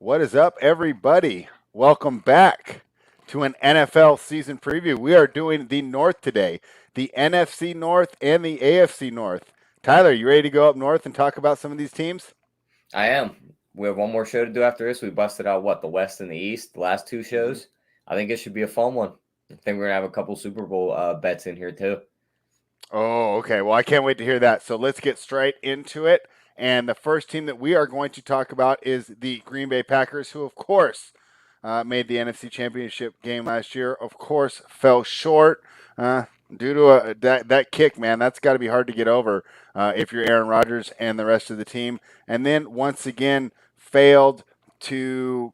What is up, everybody? Welcome back to an NFL season preview. We are doing the North today, the NFC North and the AFC North. Tyler, you ready to go up north and talk about some of these teams? I am. We have one more show to do after this. We busted out, the West and the East, the last two shows. I think it should be a fun one. I think we're going to have a couple Super Bowl bets in here, too. Oh, okay. Well, I can't wait to hear that. So let's get straight into it. And the first team that we are going to talk about is the Green Bay Packers, who, of course, made the NFC Championship game last year. Of course, fell short due to that kick, man. That's got to be hard to get over if you're Aaron Rodgers and the rest of the team. And then once again, failed to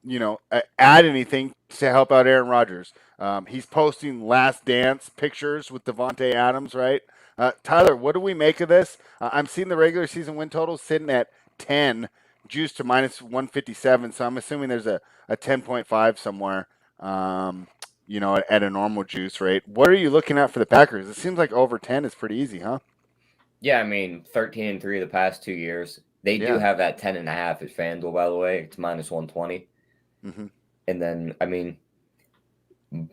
add anything to help out Aaron Rodgers. He's posting last dance pictures with Devontae Adams, right? Tyler, what do we make of this? I'm seeing the regular season win total sitting at 10, juiced to minus 157. So I'm assuming there's a 10.5 somewhere, at a normal juice rate. What are you looking at for the Packers? It seems like over 10 is pretty easy, huh? Yeah, 13-3 the past 2 years. They do have that 10.5 at FanDuel, by the way. It's minus 120. Mm-hmm. And then,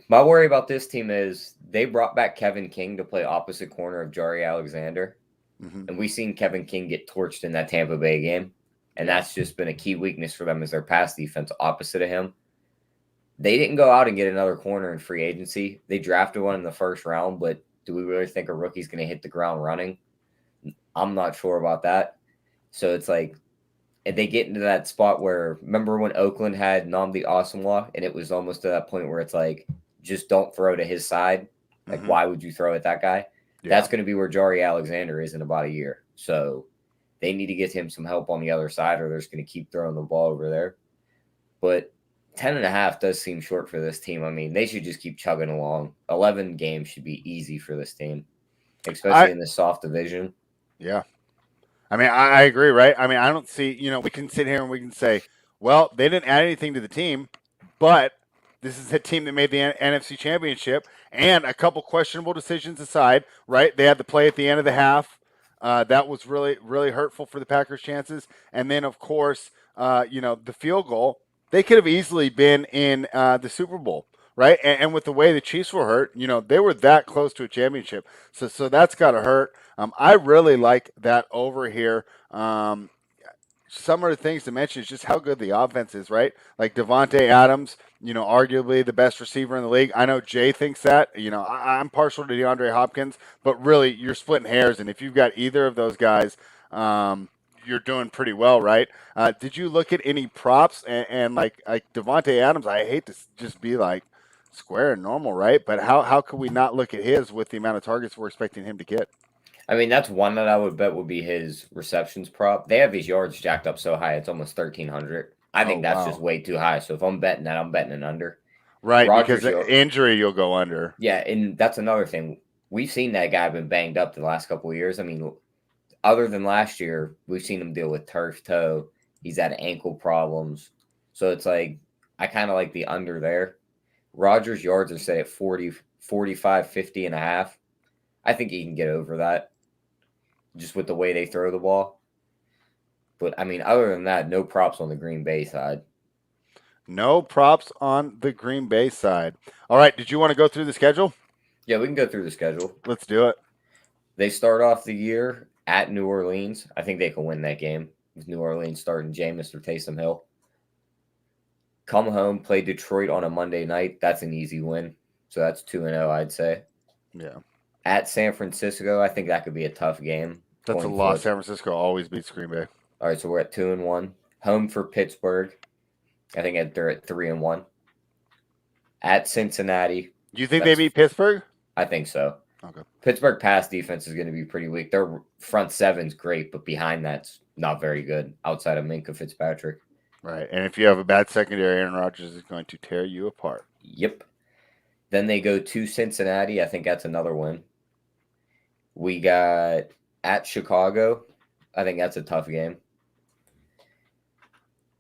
my worry about this team is they brought back Kevin King to play opposite corner of Jari Alexander. Mm-hmm. And we've seen Kevin King get torched in that Tampa Bay game. And that's just been a key weakness for them, is their pass defense opposite of him. They didn't go out and get another corner in free agency. They drafted one in the first round, but do we really think a rookie's going to hit the ground running? I'm not sure about that. So it's like, and they get into that spot where, remember when Oakland had Nnamdi Asomugha, and it was almost to that point where it's like, just don't throw to his side. Like, why would you throw at that guy? Yeah. That's going to be where Jari Alexander is in about a year. So they need to get him some help on the other side, or they're just going to keep throwing the ball over there. But 10.5 does seem short for this team. They should just keep chugging along. 11 games should be easy for this team, especially in the soft division. Yeah. I agree, right? I don't see, we can sit here and we can say, well, they didn't add anything to the team, but this is a team that made the NFC Championship, and a couple questionable decisions aside, right? They had the play at the end of the half. That was really, really hurtful for the Packers' chances. And then, of course, the field goal, they could have easily been in the Super Bowl, right? And with the way the Chiefs were hurt, they were that close to a championship. So that's got to hurt. I really like that over here. Some of the things to mention is just how good the offense is, right? Like Devontae Adams, arguably the best receiver in the league. I know Jay thinks that. I'm partial to DeAndre Hopkins, but really you're splitting hairs. And if you've got either of those guys, you're doing pretty well, right? Did you look at any props and like Devontae Adams? I hate to just be like square and normal, right? But how could we not look at his with the amount of targets we're expecting him to get? That's one that I would bet would be his receptions prop. They have his yards jacked up so high, it's almost 1,300. I think that's just way too high. So if I'm betting that, I'm betting an under. Right, because injury, you'll go under. Yeah, and that's another thing. We've seen that guy been banged up the last couple of years. Other than last year, we've seen him deal with turf toe. He's had ankle problems. So it's like, I kind of like the under there. Rodgers' yards are set at 40, 45, 50 and a half. I think he can get over that just with the way they throw the ball. But, other than that, no props on the Green Bay side. No props on the Green Bay side. All right, did you want to go through the schedule? Yeah, we can go through the schedule. Let's do it. They start off the year at New Orleans. I think they can win that game with New Orleans starting Jameis or Taysom Hill. Come home, play Detroit on a Monday night. That's an easy win. So that's 2-0, I'd say. Yeah. At San Francisco, I think that could be a tough game. That's a loss. San Francisco always beats Green Bay. All right, so we're at 2-1. Home for Pittsburgh. I think they're at 3-1. At Cincinnati. Do you think they beat Pittsburgh? I think so. Okay. Pittsburgh pass defense is going to be pretty weak. Their front seven's great, but behind that's not very good outside of Minkah Fitzpatrick. Right, and if you have a bad secondary, Aaron Rodgers is going to tear you apart. Yep. Then they go to Cincinnati. I think that's another win. We got at Chicago. I think that's a tough game.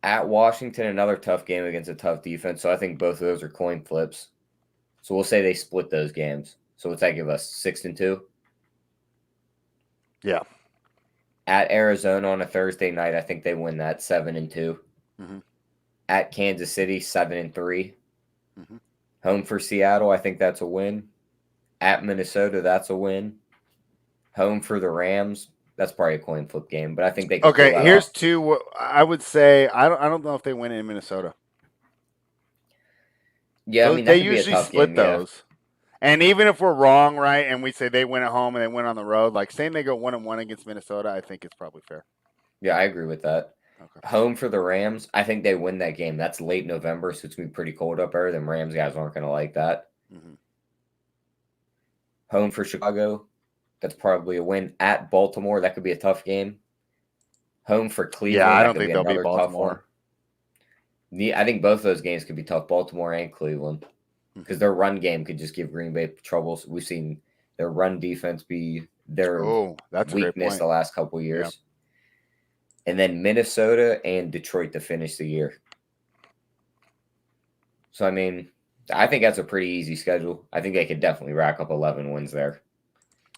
At Washington, another tough game against a tough defense. So I think both of those are coin flips. So we'll say they split those games. So what's that give us? 6-2? Yeah. At Arizona on a Thursday night, I think they win that 7-2. Mm-hmm. At Kansas City, 7-3. Mhm. Home for Seattle, I think that's a win. At Minnesota, that's a win. Home for the Rams, that's probably a coin flip game, but I think they could pull Okay, that here's off. two. I would say I don't know if they win in Minnesota. Yeah, I mean They that could be a usually tough split game. Yeah, those. And even if we're wrong, right, and we say they win at home and they win on the road, like saying they go 1-1 against Minnesota, I think it's probably fair. yeah, I agree with that. Okay. Home for the Rams, I think they win that game. That's late November, so it's gonna be pretty cold up there. Them Rams guys aren't gonna like that. Mm-hmm. Home for Chicago, that's probably a win. At Baltimore, that could be a tough game. Home for Yeah, Cleveland, I that don't could think be they'll beat another tough one. Baltimore. I think both those games could be tough, Baltimore and Cleveland, because their run game could just give Green Bay troubles. We've seen their run defense be their That's a great weakness point. the last couple of years. And then Minnesota and Detroit to finish the year. So, I mean, I think that's a pretty easy schedule. I think they could definitely rack up 11 wins there.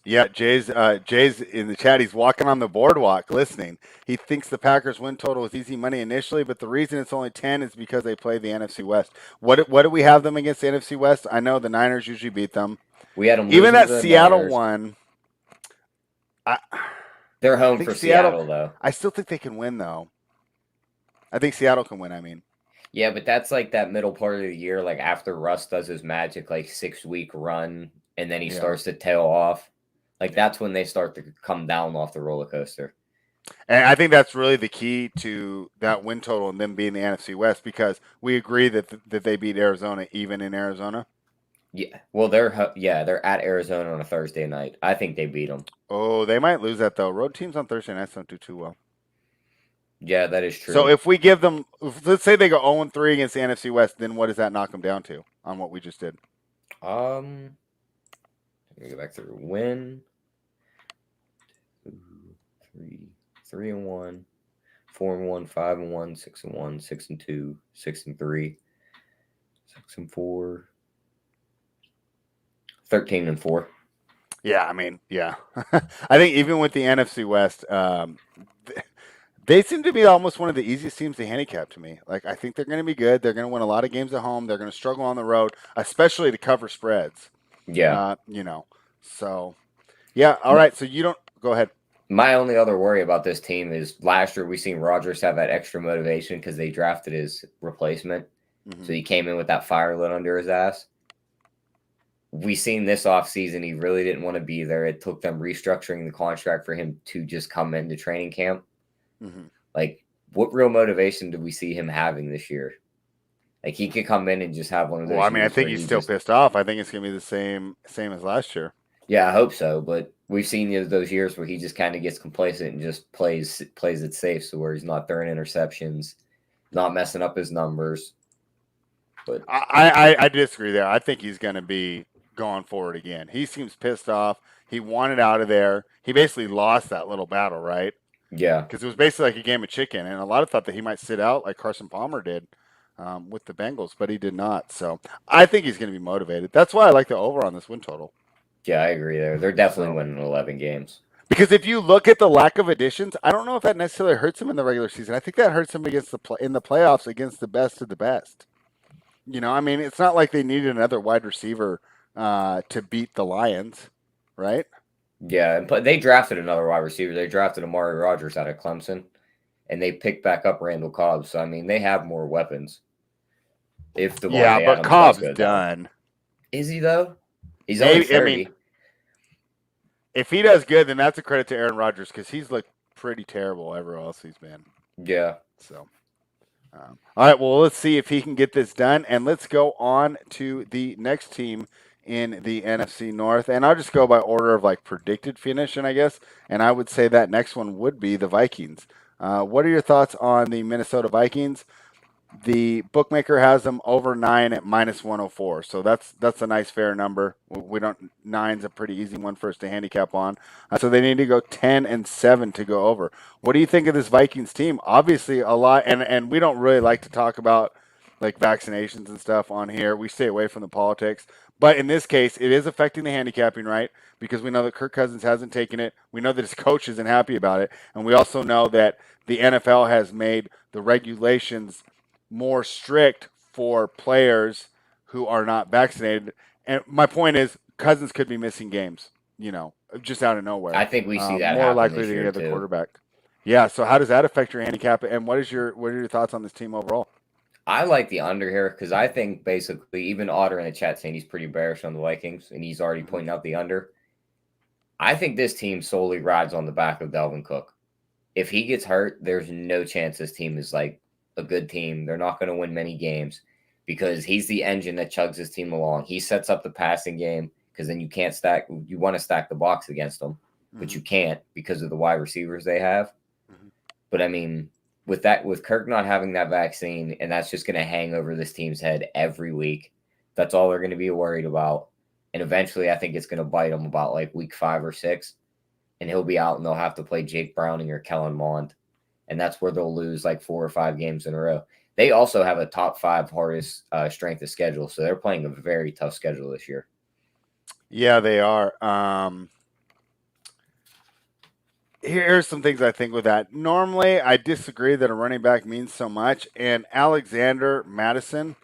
Yeah, Jay's in the chat. He's walking on the boardwalk listening. He thinks the Packers win total is easy money initially, but the reason it's only 10 is because they play the NFC West. What do we have them against the NFC West? I know the Niners usually beat them. We had them Even losing that to the Seattle Niners. one. They're home for Seattle, though. I still think they can win, though. I think Seattle can win, I mean. Yeah, but that's like that middle part of the year, like after Russ does his magic, like 6-week run, and then he starts to tail off. Like that's when they start to come down off the roller coaster. And I think that's really the key to that win total and them being the NFC West, because we agree that they beat Arizona even in Arizona. Yeah, well, they're at Arizona on a Thursday night. I think they beat them. Oh, they might lose that though. Road teams on Thursday nights don't do too well. Yeah, that is true. So if we give them, let's say they go 0-3 against the NFC West, then what does that knock them down to on what we just did? Let me go back through. Win 3-1, 4-1, 5-1, 6-1, 6-2, 6-3, 6-4, 13-4. Yeah, I mean, yeah. I think even with the NFC West, they seem to be almost one of the easiest teams to handicap to me. Like, I think they're going to be good. They're going to win a lot of games at home. They're going to struggle on the road, especially to cover spreads. Yeah. So, yeah. All right. So you don't go ahead. My only other worry about this team is last year we seen Rodgers have that extra motivation because they drafted his replacement. Mm-hmm. So he came in with that fire lit under his ass. We seen this offseason he really didn't want to be there. It took them restructuring the contract for him to just come into training camp. Mm-hmm. Like, what real motivation do we see him having this year? Like, he could come in and just have one of those. Well, I mean, I think he's still pissed off. I think it's going to be the same as last year. Yeah, I hope so. But we've seen those years where he just kind of gets complacent and just plays it safe, so where he's not throwing interceptions, not messing up his numbers. But I disagree there. I think he's going to be going forward again. He seems pissed off. He wanted out of there. He basically lost that little battle, right? Yeah. Because it was basically like a game of chicken, and a lot of thought that he might sit out like Carson Palmer did with the Bengals, but he did not. So I think he's going to be motivated. That's why I like the over on this win total. Yeah, I agree there. They're definitely winning 11 games. Because if you look at the lack of additions, I don't know if that necessarily hurts him in the regular season. I think that hurts him against in the playoffs against the best of the best. I mean, it's not like they needed another wide receiver to beat the Lions, right? Yeah, but they drafted another wide receiver. They drafted Amari Rodgers out of Clemson, and they picked back up Randall Cobb. So, I mean, they have more weapons. If the but Cobb's done. Is he, though? He's only 30. I mean, if he does good, then that's a credit to Aaron Rodgers because he's looked pretty terrible everywhere else he's been. Yeah. So, all right, well, let's see if he can get this done. And let's go on to the next team in the NFC North. And I'll just go by order of like predicted finishing, I guess. And I would say that next one would be the Vikings. What are your thoughts on the Minnesota Vikings? The bookmaker has them over 9 at -104. So that's a nice fair number. We don't 9's a pretty easy one for us to handicap on. So they need to go 10-7 to go over. What do you think of this Vikings team? Obviously a lot, and we don't really like to talk about like vaccinations and stuff on here. We stay away from the politics. But in this case, it is affecting the handicapping, right? Because we know that Kirk Cousins hasn't taken it. We know that his coach isn't happy about it. And we also know that the NFL has made the regulations more strict for players who are not vaccinated. And my point is, Cousins could be missing games, just out of nowhere. I think we see that more happen likely this than year any other too. quarterback. Yeah. So how does that affect your handicap? And what are your thoughts on this team overall? I like the under here because I think basically even Otter in the chat saying he's pretty bearish on the Vikings and he's already pointing out the under. I think this team solely rides on the back of Dalvin Cook. If he gets hurt, there's no chance this team is like a good team. They're not going to win many games because he's the engine that chugs his team along. He sets up the passing game because then you can't stack. You want to stack the box against them, but you can't because of the wide receivers they have. But I mean, with Kirk not having that vaccine, and that's just going to hang over this team's head every week. That's all they're going to be worried about. And eventually, I think it's going to bite him about like week 5 or 6. And he'll be out and they'll have to play Jake Browning or Kellen Mond. And that's where they'll lose like 4 or 5 games in a row. They also have a top 5 hardest strength of schedule. So they're playing a very tough schedule this year. Yeah, they are. Here's some things I think with that. Normally, I disagree that a running back means so much. And Alexander Madison,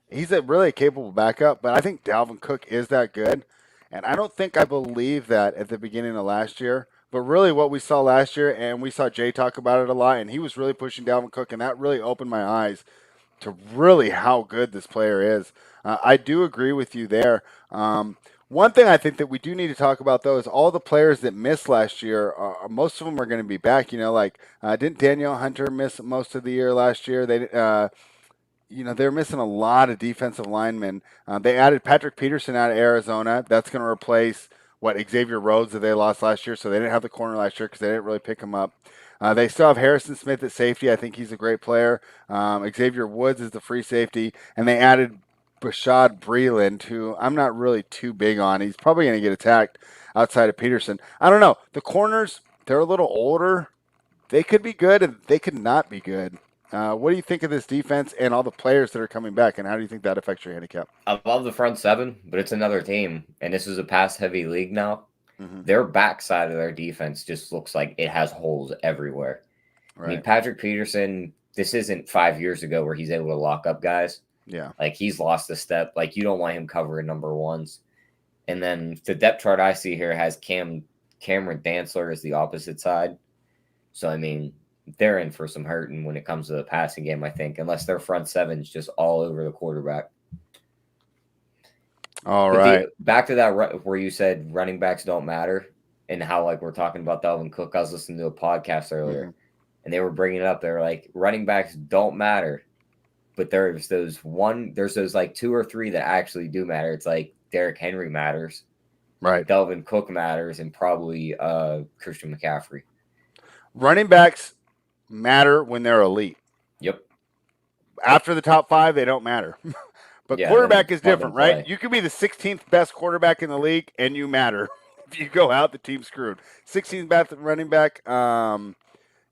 he's a really capable backup, but I think Dalvin Cook is that good. And I don't think I believe that at the beginning of last year. But really what we saw last year, and we saw Jay talk about it a lot, and he was really pushing Dalvin Cook, and that really opened my eyes to really how good this player is. I do agree with you there. One thing I think that we do need to talk about, though, is all the players that missed last year, most of them are going to be back. Didn't Danielle Hunter miss most of the year last year? They're missing a lot of defensive linemen. They added Patrick Peterson out of Arizona. That's going to replace Xavier Rhodes that they lost last year. So they didn't have the corner last year because they didn't really pick him up. They still have Harrison Smith at safety. I think he's a great player. Xavier Woods is the free safety. And they added Bashad Breeland, who I'm not really too big on. He's probably going to get attacked outside of Peterson. I don't know. The corners, they're a little older. They could be good and they could not be good. What do you think of this defense and all the players that are coming back, and how do you think that affects your handicap? I love the front 7, but it's another team, and this is a pass-heavy league now. Their backside of their defense just looks like it has holes everywhere. Right. I mean, Patrick Peterson, this isn't 5 years ago where he's able to lock up guys. Yeah. Like, he's lost a step. Like, you don't want him covering number 1s. And then the depth chart I see here has Cameron Dantzler as the opposite side. So, I mean, they're in for some hurting when it comes to the passing game, I think, unless their front 7's just all over the quarterback. All right. Back to that where you said running backs don't matter and how, like, we're talking about Dalvin Cook. I was listening to a podcast earlier, and they were bringing it up. They were like, running backs don't matter, but there's those 2 or 3 that actually do matter. It's like Derrick Henry matters. Right. Dalvin Cook matters, and probably Christian McCaffrey. Running backs matter when they're elite. Yep. After the top 5, they don't matter. But quarterback is different, right? You could be the 16th best quarterback in the league, and you matter. If you go out, the team's screwed. 16th best running back,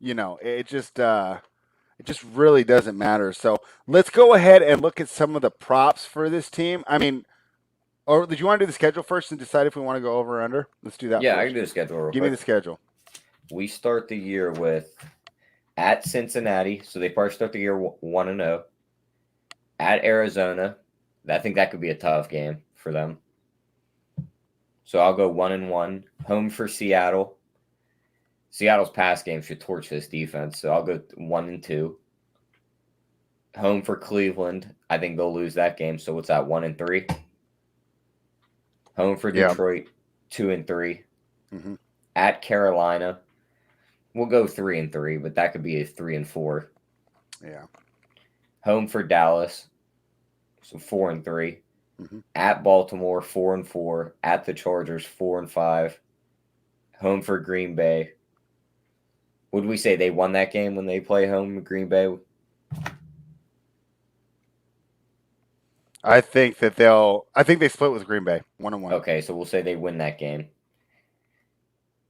it just really doesn't matter. So let's go ahead and look at some of the props for this team. I mean, or did you want to do the schedule first and decide if we want to go over or under? Let's do that. Yeah, first. I can do the schedule real quick. Give me the schedule. We start the year with at Cincinnati, so they probably start the year 1-0. At Arizona, I think that could be a tough game for them. So I'll go 1-1. Home for Seattle. Seattle's pass game should torch this defense, so I'll go 1-2. Home for Cleveland. I think they'll lose that game, so what's that, 1-3? Home for Detroit, 2-3. At Carolina, we'll go 3-3, but that could be a 3-4. Yeah. Home for Dallas, so 4-3. At Baltimore, 4-4. At the Chargers, 4-5. Home for Green Bay. Would we say they won that game when they play home in Green Bay? I think they split with Green Bay, 1-1. Okay, so we'll say they win that game.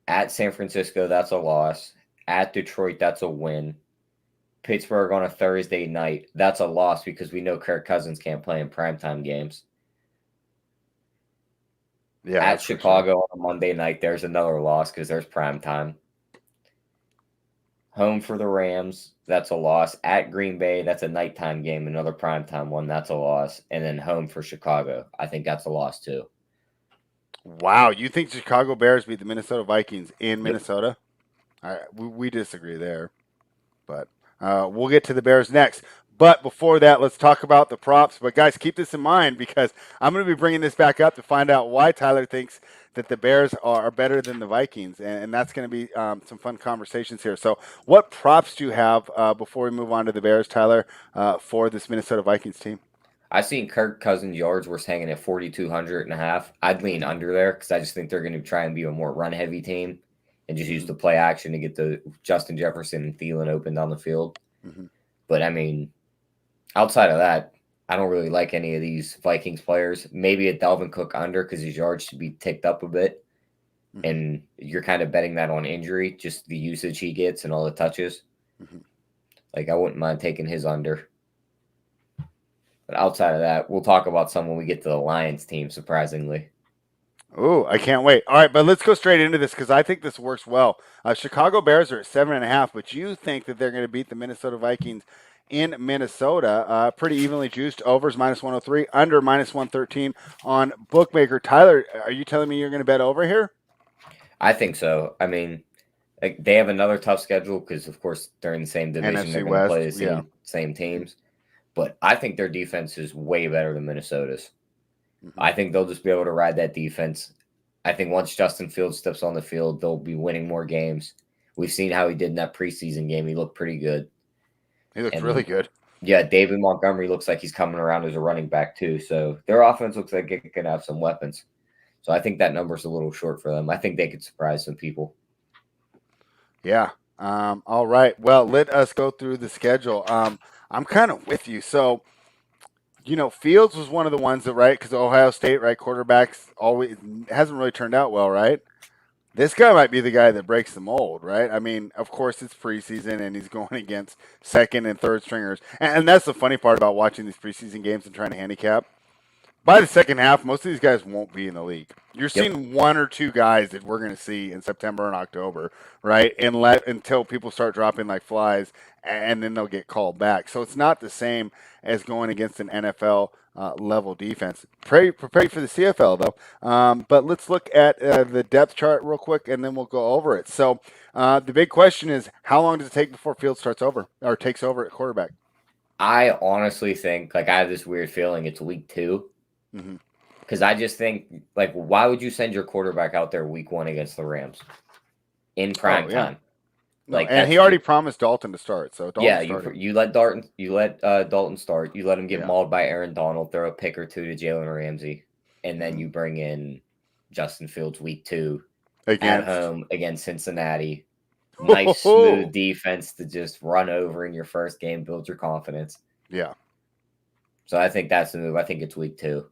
At San Francisco, that's a loss. At Detroit, that's a win. Pittsburgh on a Thursday night, that's a loss because we know Kirk Cousins can't play in primetime games. Yeah. At Chicago on a Monday night, there's another loss because there's primetime. Home for the Rams, that's a loss. At Green Bay, that's a nighttime game, another primetime one, that's a loss. And then home for Chicago, I think that's a loss too. Wow, you think the Chicago Bears beat the Minnesota Vikings in Yep. Minnesota? We disagree there, but we'll get to the Bears next. But before that, let's talk about the props. But guys, keep this in mind because I'm going to be bringing this back up to find out why Tyler thinks that the Bears are better than the Vikings, and that's going to be some fun conversations here. So, what props do you have before we move on to the Bears, Tyler, for this Minnesota Vikings team? I've seen Kirk Cousins yards was hanging at 4,200 and a half. I'd lean under there because I just think they're going to try and be a more run-heavy team and just use the play action to get the Justin Jefferson and Thielen open down the field. Mm-hmm. But, I mean, outside of that, I don't really like any of these Vikings players. Maybe a Dalvin Cook under because his yards should be ticked up a bit. Mm-hmm. And you're kind of betting that on injury, just the usage he gets and all the touches. Mm-hmm. Like, I wouldn't mind taking his under. But outside of that, we'll talk about some when we get to the Lions team, surprisingly. Oh, I can't wait. All right, but let's go straight into this because I think this works well. Chicago Bears are at 7.5, but you think that they're going to beat the Minnesota Vikings in Minnesota. Pretty evenly juiced. Overs -103, under -113 on Bookmaker. Tyler, are you telling me you're going to bet over here? I think so. I mean, like, they have another tough schedule because, of course, they're in the same division. NFC they're going to play the West, same teams. But I think their defense is way better than Minnesota's. Mm-hmm. I think they'll just be able to ride that defense. I think once Justin Fields steps on the field, they'll be winning more games. We've seen how he did in that preseason game. He looked pretty good. He looked really good. Yeah, David Montgomery looks like he's coming around as a running back too. So their offense looks like it could have some weapons. So I think that number's a little short for them. I think they could surprise some people. Yeah. All right. Well, let us go through the schedule. I'm kind of with you. So, Fields was one of the ones that, right, because Ohio State, right, quarterbacks always hasn't really turned out well, right? This guy might be the guy that breaks the mold, right? I mean, of course, it's preseason, and he's going against second and third stringers. And that's the funny part about watching these preseason games and trying to handicap. By the second half, most of these guys won't be in the league. You're seeing one or two guys that we're going to see in September and October, right? Until people start dropping like flies, and then they'll get called back. So it's not the same as going against an NFL level defense. Prepare for the CFL though. But let's look at the depth chart real quick, and then we'll go over it. So the big question is, how long does it take before Fields takes over at quarterback? I honestly think, I have this weird feeling it's week 2. Because I just think, why would you send your quarterback out there week 1 against the Rams in prime time? And he already promised Dalton to start. So you let Dalton start. You let him get mauled by Aaron Donald, throw a pick or two to Jalen Ramsey, and then you bring in Justin Fields week 2 at home against Cincinnati. Nice smooth defense to just run over in your first game, build your confidence. Yeah. So I think that's the move. I think it's week 2.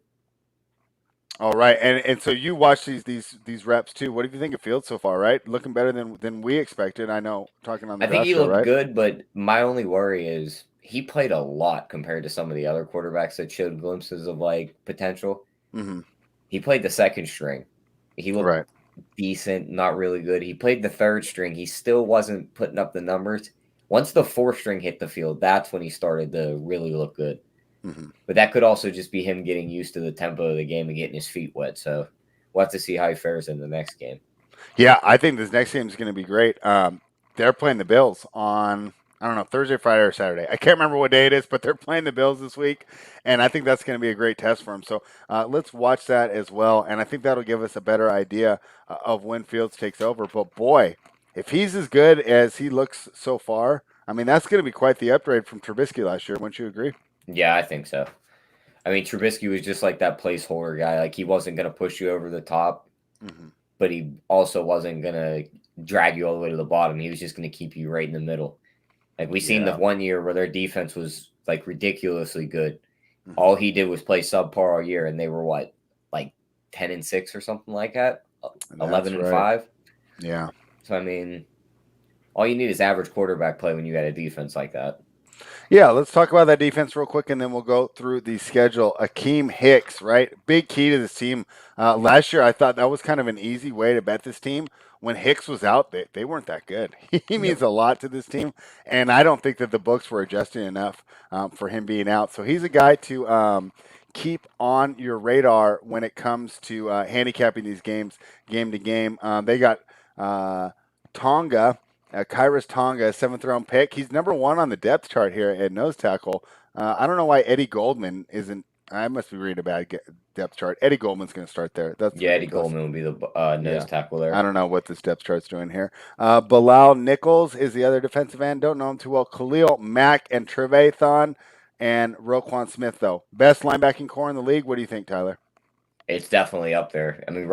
All right, and so you watch these reps too. What do you think of Fields so far? Right, looking better than we expected. I know, talking on the I think he show, looked good, but my only worry is he played a lot compared to some of the other quarterbacks that showed glimpses of potential. Mm-hmm. He played the second string. He looked decent, not really good. He played the third string. He still wasn't putting up the numbers. Once the fourth string hit the field, that's when he started to really look good. Mm-hmm. But that could also just be him getting used to the tempo of the game and getting his feet wet. So we'll have to see how he fares in the next game. Yeah, I think this next game is going to be great. They're playing the Bills on, I don't know, Thursday, Friday, or Saturday. I can't remember what day it is, but they're playing the Bills this week, and I think that's going to be a great test for him. So let's watch that as well, and I think that'll give us a better idea of when Fields takes over. But, boy, if he's as good as he looks so far, I mean, that's going to be quite the upgrade from Trubisky last year. Wouldn't you agree? Yeah, I think so. I mean, Trubisky was just like that placeholder guy. He wasn't going to push you over the top, but he also wasn't going to drag you all the way to the bottom. He was just going to keep you right in the middle. We seen the one year where their defense was ridiculously good. All he did was play subpar all year, and they were 10-6 or something like that, 11-5. Yeah. So I mean, all you need is average quarterback play when you got a defense like that. Yeah, let's talk about that defense real quick, and then we'll go through the schedule. Akeem Hicks, right? Big key to this team. Last year, I thought that was kind of an easy way to bet this team. When Hicks was out, they weren't that good. He means Yep. a lot to this team, and I don't think that the books were adjusting enough for him being out. So he's a guy to keep on your radar when it comes to handicapping these games game to game. They got Tonga. Kyrus Tonga, 7th-round pick. He's number 1 on the depth chart here at nose tackle. I don't know why Eddie Goldman isn't. I must be reading a bad depth chart. Eddie Goldman's going to start there. That's Yeah, Eddie ridiculous. Goldman would be the nose tackle there. I don't know what this depth chart's doing here. Bilal Nichols is the other defensive end. Don't know him too well. Khalil Mack and Trevathan and Roquan Smith, though. Best linebacking core in the league. What do you think, Tyler? It's definitely up there. I mean,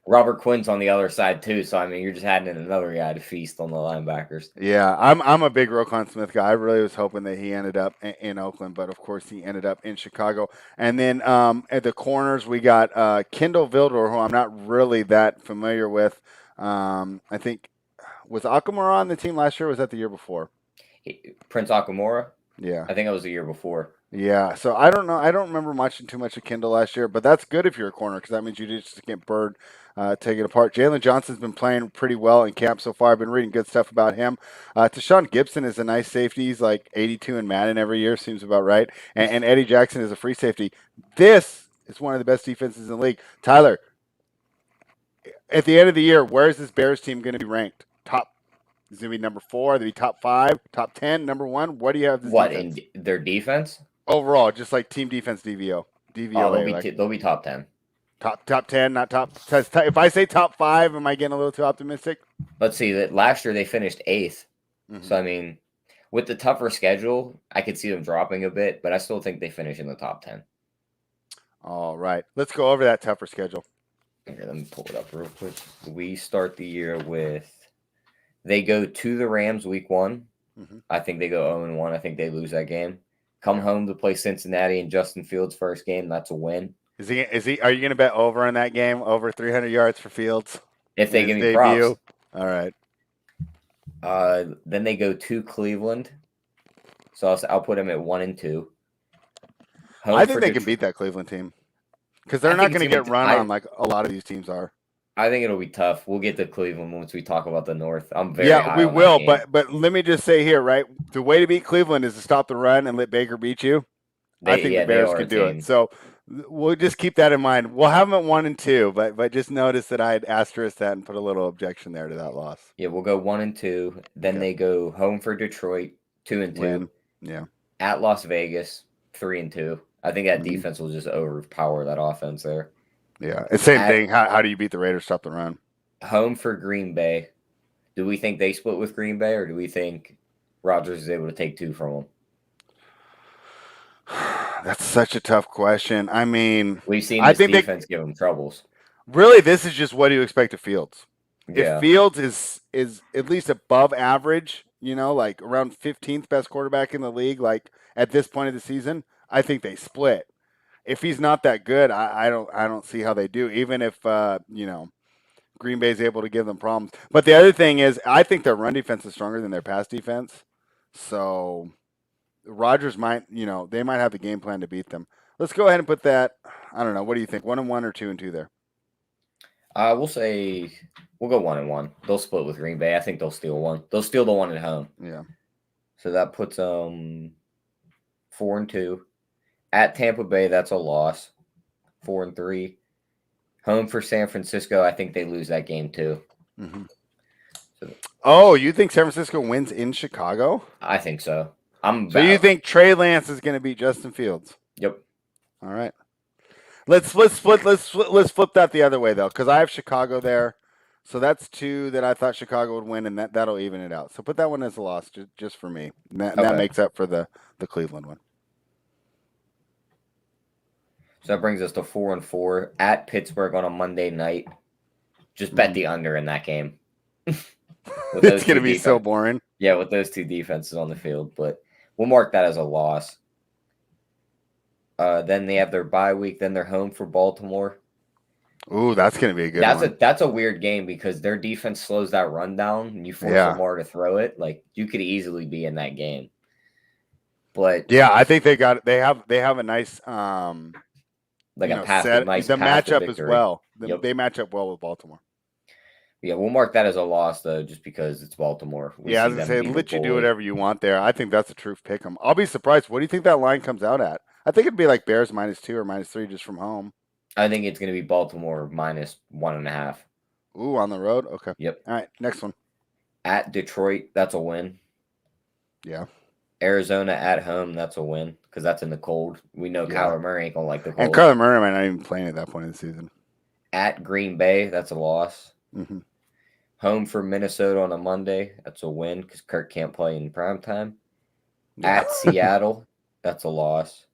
Robert Quinn's on the other side too, so I mean, you're just adding another guy to feast on the linebackers. Yeah, I'm a big Roquan Smith guy. I really was hoping that he ended up in Oakland, but of course he ended up in Chicago. And then at the corners, we got Kendall Vildor, who I'm not really that familiar with. I think was Akamara on the team last year? Or was that the year before? Prince Akamara? Yeah, I think it was the year before. Yeah, so I don't know. I don't remember too much of Kendall last year, but that's good if you're a corner because that means you just get Bird take it apart. Jalen Johnson's been playing pretty well in camp so far. I've been reading good stuff about him. Tashawn Gibson is a nice safety. He's like 82 in Madden every year, seems about right. And Eddie Jackson is a free safety. This is one of the best defenses in the league. Tyler, at the end of the year, where is this Bears team going to be ranked? Top? Is it going to be number 4? Are they be top 5, top 10, number 1? What do you have? In their defense? Overall, just like team defense DVO. They'll be top 10. Top 10, not top. If I say top 5, am I getting a little too optimistic? Let's see. That last year they finished 8th. Mm-hmm. So I mean, with the tougher schedule, I could see them dropping a bit, but I still think they finish in the top 10. All right, let's go over that tougher schedule. Here, let me pull it up real quick. We start the year with they go to the Rams week 1. Mm-hmm. I think they go 0-1. I think they lose that game. Come home to play Cincinnati in Justin Fields' first game. That's a win. Is he? Are you going to bet over in that game? Over 300 yards for Fields? If they give me props. All right. Then they go to Cleveland. So I'll put them at 1-2. I think they can beat that Cleveland team because they're not going to get run on like a lot of these teams are. I think it'll be tough. We'll get to Cleveland once we talk about the North. I'm very we will. But let me just say here, right? The way to beat Cleveland is to stop the run and let Baker beat you. I think the Bears could do it. So we'll just keep that in mind. We'll have them at 1-2, but just notice that I had asterisked that and put a little objection there to that loss. Yeah, we'll go 1-2. Then they go home for Detroit, 2-2. Yeah. At Las Vegas, 3-2. I think that defense will just overpower that offense there. Yeah, it's same thing. How do you beat the Raiders? Stop the run. Home for Green Bay. Do we think they split with Green Bay, or do we think Rodgers is able to take 2 from them? That's such a tough question. I mean, we've seen this defense give them troubles. Really, this is just what do you expect of Fields? Yeah. If Fields is at least above average, like around 15th best quarterback in the league, like at this point of the season, I think they split. If he's not that good, I don't see how they do. Even if Green Bay is able to give them problems. But the other thing is, I think their run defense is stronger than their pass defense. So Rodgers might, they might have the game plan to beat them. Let's go ahead and put that. I don't know. What do you think? 1-1 or 2-2 there? We'll go 1-1. They'll split with Green Bay. I think they'll steal one. They'll steal the one at home. Yeah. So that puts 4-2. At Tampa Bay, that's a loss. 4-3. Home for San Francisco, I think they lose that game too. Mm-hmm. So, you think San Francisco wins in Chicago? I think so. So you think Trey Lance is going to beat Justin Fields? Yep. All right. Let's flip that the other way though, because I have Chicago there. So that's 2 that I thought Chicago would win, and that'll even it out. So put that one as a loss, just for me. That makes up for the Cleveland one. So that brings us to 4-4 at Pittsburgh on a Monday night. Just bet the under in that game. It's going to be so boring. Yeah, with those 2 defenses on the field, but we'll mark that as a loss. Then they have their bye week. Then they're home for Baltimore. Ooh, that's going to be a good one. That's a weird game because their defense slows that run down and you force Lamar to throw it. Like, you could easily be in that game. But Yeah, I think they have a nice like a nice the path to matchup as victory. well. Yep. They match up well with Baltimore. Yeah, we'll mark that as a loss though, just because it's Baltimore. I was gonna say, let you do whatever you want there. I think that's a true pick 'em. I'll be surprised. What do you think that line comes out at? I think it'd be like Bears -2 or -3 just from home. I think it's going to be Baltimore -1.5. Ooh, on the road? Okay. Yep. All right, next one. At Detroit, that's a win. Yeah. Arizona at home, that's a win because that's in the cold. We know Kyler Murray ain't going to like the cold. And Kyler Murray might not even playing at that point in the season. At Green Bay, that's a loss. Mm-hmm. Home for Minnesota on a Monday, that's a win because Kirk can't play in primetime. Yeah. At Seattle, that's a loss.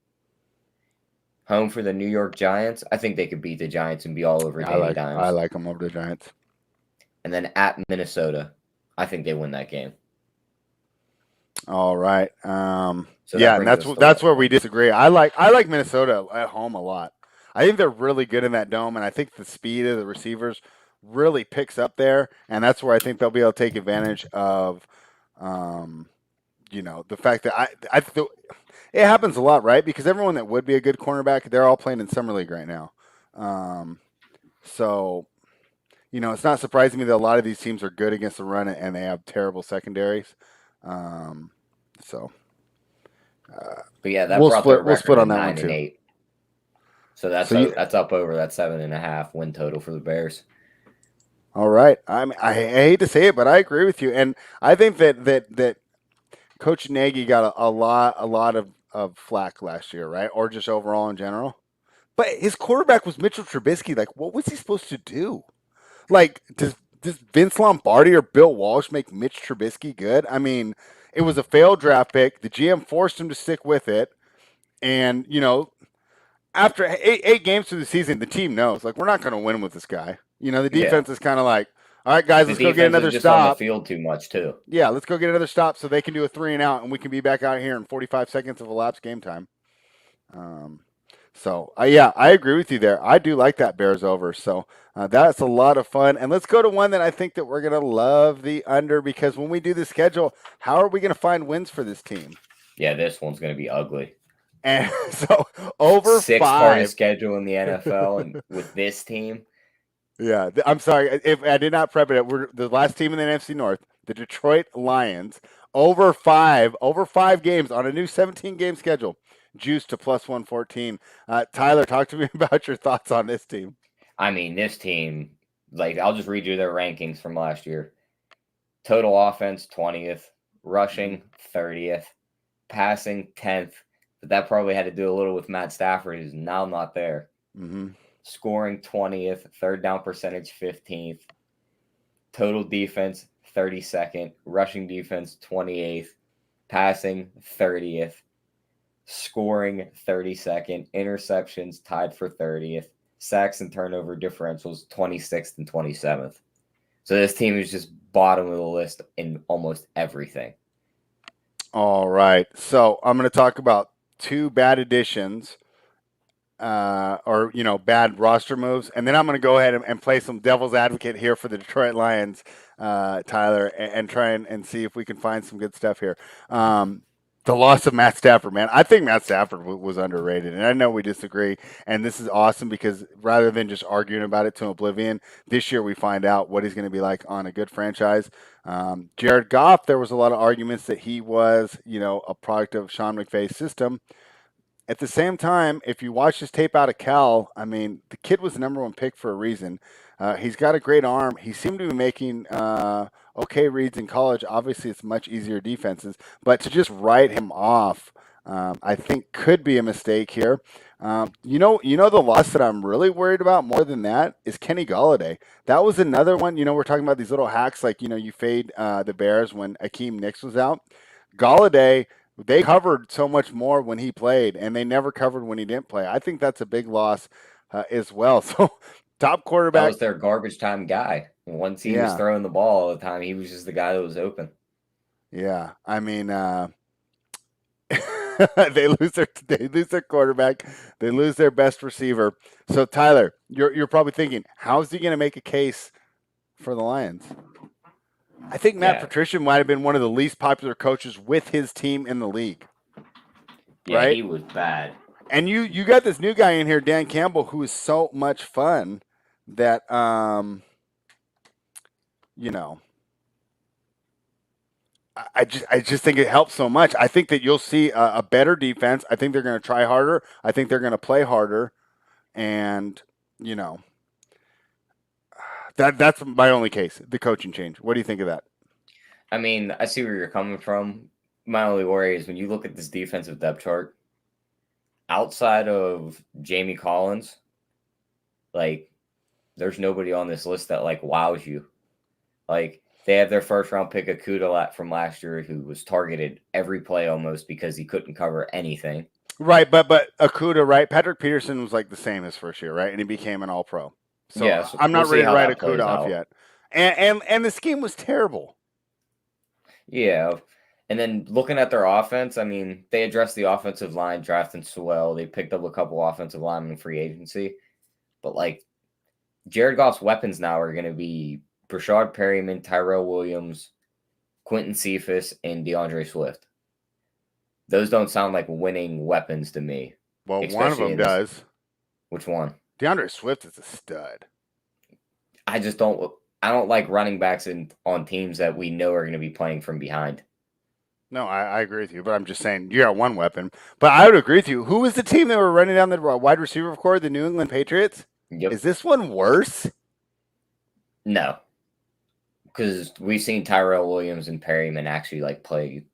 Home for the New York Giants. I think they could beat the Giants and be all over Danny Dimes. I like them over the Giants. And then at Minnesota, I think they win that game. All right. So yeah, and that's where we disagree. I like Minnesota at home a lot. I think they're really good in that dome, and I think the speed of the receivers really picks up there, and that's where I think they'll be able to take advantage of, the fact that it happens a lot, right? Because everyone that would be a good cornerback, they're all playing in summer league right now. So, it's not surprising me that a lot of these teams are good against the run and they have terrible secondaries. But yeah, that we'll brought split. their We'll split on that 9 one too. 8. So that's up over that 7.5 win total for the Bears. All right. I hate to say it, but I agree with you, and I think that Coach Nagy got a lot of flack last year, right? Or just overall in general. But his quarterback was Mitchell Trubisky. Like, what was he supposed to do? Like, does Vince Lombardi or Bill Walsh make Mitch Trubisky good? I mean, it was a failed draft pick. The GM forced him to stick with it. And, after eight games through the season, the team knows, like, we're not going to win with this guy. The defense is kind of like, all right, guys, let's go get another stop. On the field too much, too. Yeah, let's go get another stop so they can do a 3 and out, and we can be back out here in 45 seconds of elapsed game time. I agree with you there. I do like that Bears over. So that's a lot of fun. And let's go to one that I think that we're going to love the under, because when we do the schedule, how are we going to find wins for this team? Yeah, this one's going to be ugly. And so over 6 5 hardest schedule in the NFL, and with this team. Yeah, I'm sorry if I did not prep it. We're the last team in the NFC North, the Detroit Lions, over 5 games on a new 17-game schedule, juiced to +114. Tyler, talk to me about your thoughts on this team. I mean, this team, I'll just read you their rankings from last year. Total offense, 20th. Rushing, 30th. Passing, 10th. But that probably had to do a little with Matt Stafford, who's now not there. Mm-hmm. Scoring, 20th. Third down percentage, 15th. Total defense, 32nd. Rushing defense, 28th. Passing, 30th. Scoring, 32nd. Interceptions, tied for 30th. Sacks and turnover differentials, 26th and 27th. So this team is just bottom of the list in almost everything. All right. So I'm going to talk about 2 bad additions, bad roster moves, and then I'm going to go ahead and play some devil's advocate here for the Detroit Lions, Tyler, and try and see if we can find some good stuff here. The loss of Matt Stafford, man. I think Matt Stafford was underrated, and I know we disagree, and this is awesome because rather than just arguing about it to oblivion, this year we find out what he's going to be like on a good franchise. Jared Goff, there was a lot of arguments that he was, a product of Sean McVay's system. At the same time, if you watch his tape out of Cal, I mean, the kid was the number 1 pick for a reason. He's got a great arm. He seemed to be making okay reads in college. Obviously, it's much easier defenses, but to just write him off, I think could be a mistake here. The loss that I'm really worried about more than that is Kenny Golladay. That was another one. We're talking about these little hacks, like you fade the Bears when Akeem Hicks was out. Golladay, they covered so much more when he played, and they never covered when he didn't play. I think that's a big loss as well. So, top quarterback. That was their garbage time guy. Once he was throwing the ball all the time, he was just the guy that was open. Yeah, I mean, they lose their quarterback, they lose their best receiver. So, Tyler, you're probably thinking, how is he going to make a case for the Lions? I think Matt Patricia might have been one of the least popular coaches with his team in the league. Yeah, right? he was bad. And you got this new guy in here, Dan Campbell, who is so much fun that you know, I just think it helps so much. I think that you'll see a better defense. I think they're going to try harder. I think they're going to play harder, and you know that's my only case. The coaching change. What do you think of that? I mean, I see where you're coming from. My only worry is when you look at this defensive depth chart, outside of Jamie Collins, like there's nobody on this list that like wows you. Like they have their first round pick Akuda from last year, who was targeted every play almost because he couldn't cover anything. Right, but Akuda, right? Patrick Peterson was like the same his first year, right? And he became an All Pro. So yeah, I'm not we'll ready to write that Akuda off yet. And the scheme was terrible. Yeah. And then looking at their offense, I mean, they addressed the offensive line, drafting Sewell. They picked up a couple offensive linemen in free agency. But, like, Jared Goff's weapons now are going to be Brashard Perryman, Tyrell Williams, Quentin Cephas, and DeAndre Swift. Those don't sound like winning weapons to me. Well, one of them does. Which one? DeAndre Swift is a stud. I don't like running backs on teams that we know are going to be playing from behind. No, I agree with you, but I'm just saying you got one weapon. But I would agree with you. Who was the team that were running down the wide receiver core? The New England Patriots? Yep. Is this one worse? No. Because we've seen Tyrell Williams and Perryman actually like play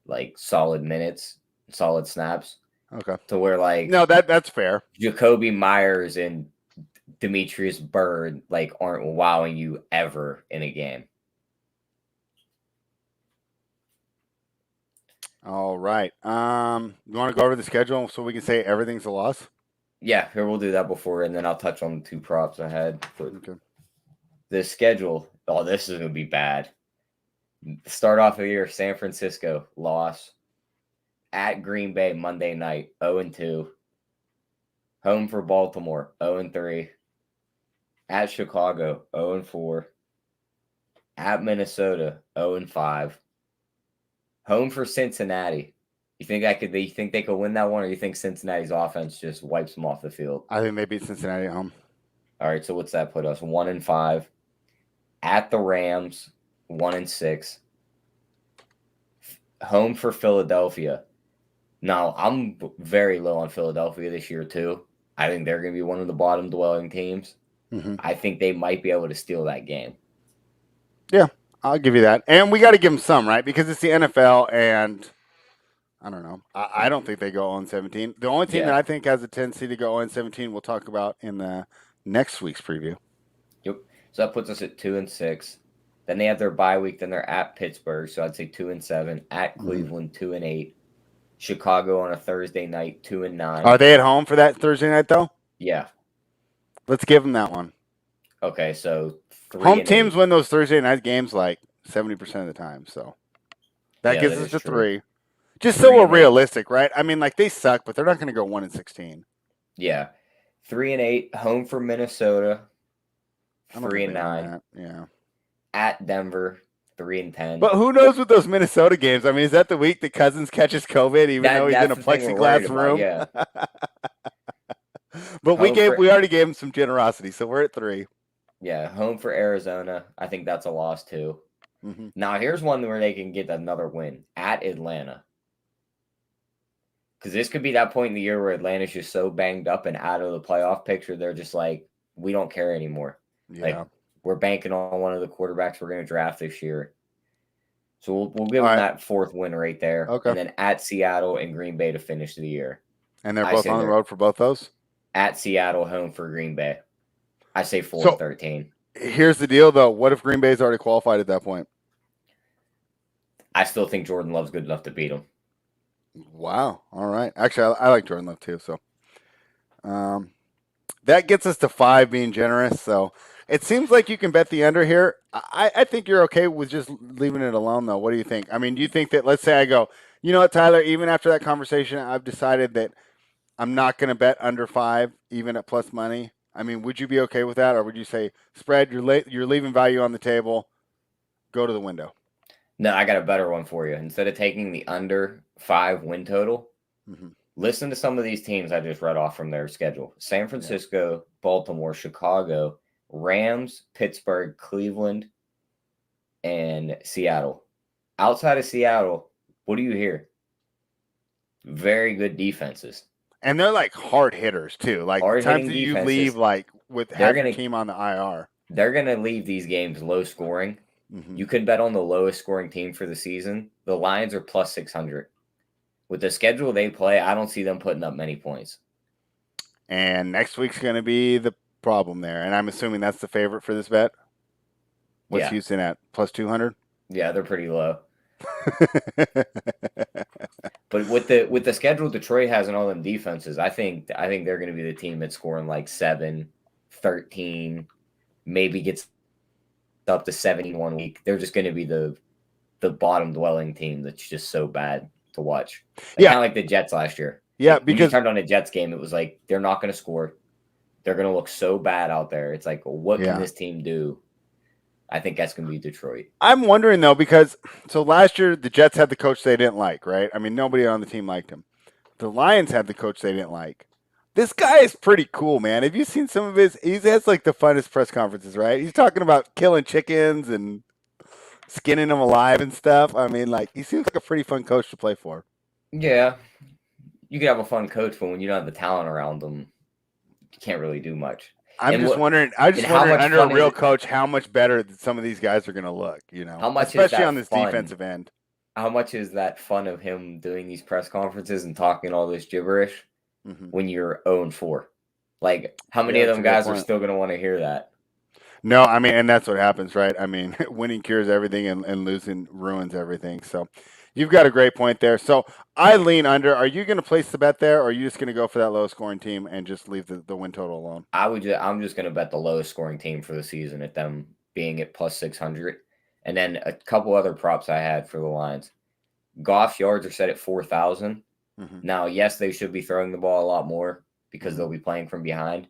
like solid minutes, solid snaps. Okay. To where like no, that's fair. Jacoby Myers and Demetrius Byrd like aren't wowing you ever in a game. All right. You want to go over the schedule so we can say everything's a loss? Yeah, here we'll do that before, and then I'll touch on the two props I had. Okay. The schedule. Oh, this is gonna be bad. Start off the year, San Francisco loss. At Green Bay Monday night, 0-2. Home for Baltimore, 0-3. At Chicago, 0-4. At Minnesota, 0-5. Home for Cincinnati. You think they could win that one, or you think Cincinnati's offense just wipes them off the field? I think they beat Cincinnati at home. All right, so what's that put us? 1-5. At the Rams, 1-6. Home for Philadelphia. Now, I'm very low on Philadelphia this year, too. I think they're going to be one of the bottom-dwelling teams. Mm-hmm. I think they might be able to steal that game. Yeah, I'll give you that. And we got to give them some, right? Because it's the NFL, and I don't know. I don't think they go 0-17. The only team that I think has a tendency to go 0-17 we'll talk about in the next week's preview. Yep. So that puts us at 2-6. Then they have their bye week. Then they're at Pittsburgh, so I'd say 2-7. At Cleveland, 2-8. Chicago on a Thursday night, 2-9. Are they at home for that Thursday night, though? Yeah. Let's give them that one. Okay, so home teams win those Thursday night games like 70% of the time, so that gives us a 3. Just so we're realistic, right? I mean, like they suck, but they're not going to go 1-16. Yeah, 3-8. Home for Minnesota, 3-9. Yeah. At Denver, 3-10. But who knows with those Minnesota games? I mean, is that the week that Cousins catches COVID, even though he's in a plexiglass room? Yeah. But we already gave him some generosity, so we're at 3. Yeah, home for Arizona. I think that's a loss too. Mm-hmm. Now here's one where they can get another win at Atlanta. Because this could be that point in the year where Atlanta's just so banged up and out of the playoff picture, they're just like, we don't care anymore. Yeah. Like, we're banking on one of the quarterbacks we're going to draft this year. So we'll give them that 4th win right there. Okay. And then at Seattle and Green Bay to finish the year. And they're both on the road for both those? At Seattle, home for Green Bay. I say 4-13. Here's the deal, though. What if Green Bay's already qualified at that point? I still think Jordan Love's good enough to beat him. Wow. All right. Actually, I like Jordan Love, too. So that gets us to 5 being generous. So it seems like you can bet the under here. I think you're okay with just leaving it alone, though. What do you think? I mean, do you think that, let's say I go, you know what, Tyler, even after that conversation, I've decided that I'm not going to bet under 5, even at plus money. I mean, would you be okay with that? Or would you say, spread, you're leaving value on the table, go to the window? No, I got a better one for you. Instead of taking the under 5 win total, Mm-hmm. Listen to some of these teams I just read off from their schedule: San Francisco, Baltimore, Chicago, Rams, Pittsburgh, Cleveland, and Seattle. Outside of Seattle, what do you hear? Very good defenses. And they're like hard hitters too. Like the times that you leave, like with half your team on the IR, they're gonna leave these games low scoring. Mm-hmm. You could bet on the lowest scoring team for the season. The Lions are plus 600. With the schedule they play, I don't see them putting up many points. And next week's going to be the problem there. And I'm assuming that's the favorite for this bet. What's Houston at? Plus 200? Yeah, they're pretty low. But with the schedule Detroit has and all them defenses, I think they're going to be the team that's scoring like 7, 13, maybe gets up to 71 week. They're just going to be the bottom dwelling team that's just so bad to watch. Kind of like the Jets last year. Yeah, because when you turned on a Jets game, it was like they're not going to score. They're going to look so bad out there. It's like, what can this team do? I think that's going to be Detroit. I'm wondering, though, because so last year the Jets had the coach they didn't like, right? I mean, nobody on the team liked him. The Lions had the coach they didn't like. This guy is pretty cool, man. Have you seen some of his? He has like the funnest press conferences, right? He's talking about killing chickens and skinning them alive and stuff. I mean, like, he seems like a pretty fun coach to play for. Yeah. You could have a fun coach, but when you don't have the talent around them, you can't really do much. I'm just wondering under a real coach, how much better some of these guys are going to look, you know, how much especially on this defensive end. How much is that fun of him doing these press conferences and talking all this gibberish when you're 0-4? Like, how many of them guys are still going to want to hear that? No, I mean, and that's what happens, right? I mean, winning cures everything and losing ruins everything. So you've got a great point there. So I lean under. Are you going to place the bet there, or are you just going to go for that lowest scoring team and just leave the win total alone? I'm just going to bet the lowest scoring team for the season at them being at plus 600. And then a couple other props I had for the Lions. Goff yards are set at 4,000. Now, yes, they should be throwing the ball a lot more because they'll be playing from behind.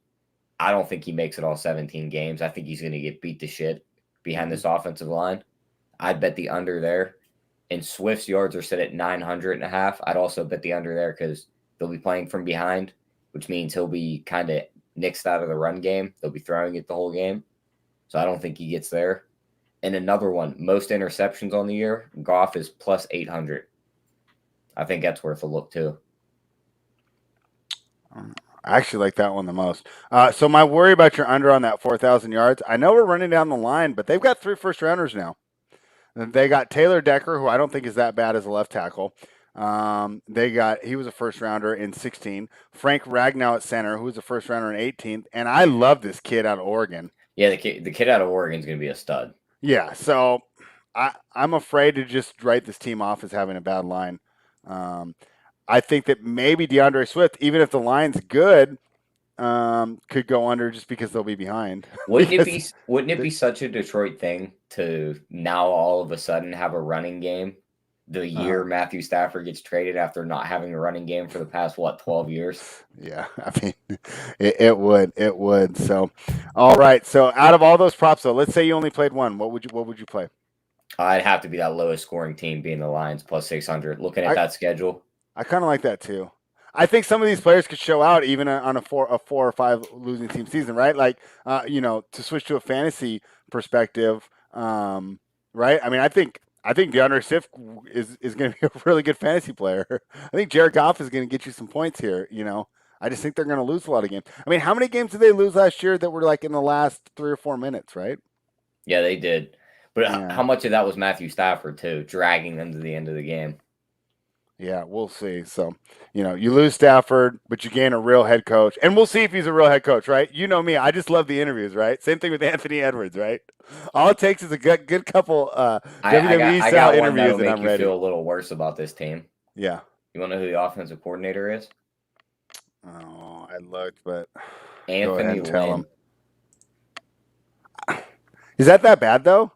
I don't think he makes it all 17 games. I think he's going to get beat to shit behind this offensive line. I'd bet the under there. And Swift's yards are set at 900.5. I'd also bet the under there because they'll be playing from behind, which means he'll be kind of nixed out of the run game. They'll be throwing it the whole game. So I don't think he gets there. And another one, most interceptions on the year, Goff is plus 800. I think that's worth a look too. I actually like that one the most. So my worry about your under on that 4,000 yards, I know we're running down the line, but they've got 3 first-rounders now. They got Taylor Decker, who I don't think is that bad as a left tackle. He was a first-rounder in 16. Frank Ragnow at center, who was a first-rounder in 18th. And I love this kid out of Oregon. Yeah, the kid out of Oregon is going to be a stud. Yeah, so I'm afraid to just write this team off as having a bad line. I think that maybe DeAndre Swift, even if the line's good, could go under just because they'll be behind. Wouldn't it be such a Detroit thing to now all of a sudden have a running game the year Matthew Stafford gets traded after not having a running game for the past 12 years? Yeah, I mean, it would. So, all right. So, out of all those props, though, let's say you only played one. What would you play? I'd have to be that lowest scoring team, being the Lions plus 600. Looking at that schedule, I kind of like that too. I think some of these players could show out even on a 4 or 5 losing team season, right? Like, to switch to a fantasy perspective, right? I mean, I think DeAndre Swift is going to be a really good fantasy player. I think Jared Goff is going to get you some points here. I just think they're going to lose a lot of games. I mean, how many games did they lose last year that were like in the last 3 or 4 minutes, right? Yeah, they did. But how much of that was Matthew Stafford too, dragging them to the end of the game? Yeah, we'll see. So, you lose Stafford, but you gain a real head coach. And we'll see if he's a real head coach, right? You know me. I just love the interviews, right? Same thing with Anthony Edwards, right? All it takes is a good couple WWE-style interviews, and I'm ready. I feel a little worse about this team. Yeah. You want to know who the offensive coordinator is? Oh, I looked, but Anthony go ahead and tell him. Lynn. Is that bad, though?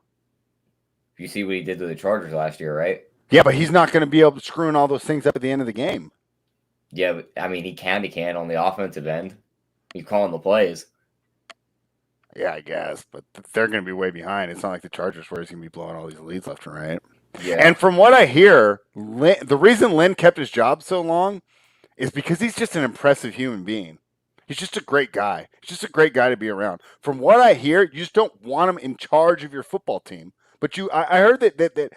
You see what he did to the Chargers last year, right? Yeah, but he's not going to be able to screwing all those things up at the end of the game. Yeah, but, I mean, he can on the offensive end. He's calling the plays. Yeah, I guess, but they're going to be way behind. It's not like the Chargers where he's going to be blowing all these leads left and right. Yeah. And from what I hear, the reason Lynn kept his job so long is because he's just an impressive human being. He's just a great guy. He's just a great guy to be around. From what I hear, you just don't want him in charge of your football team. But I heard that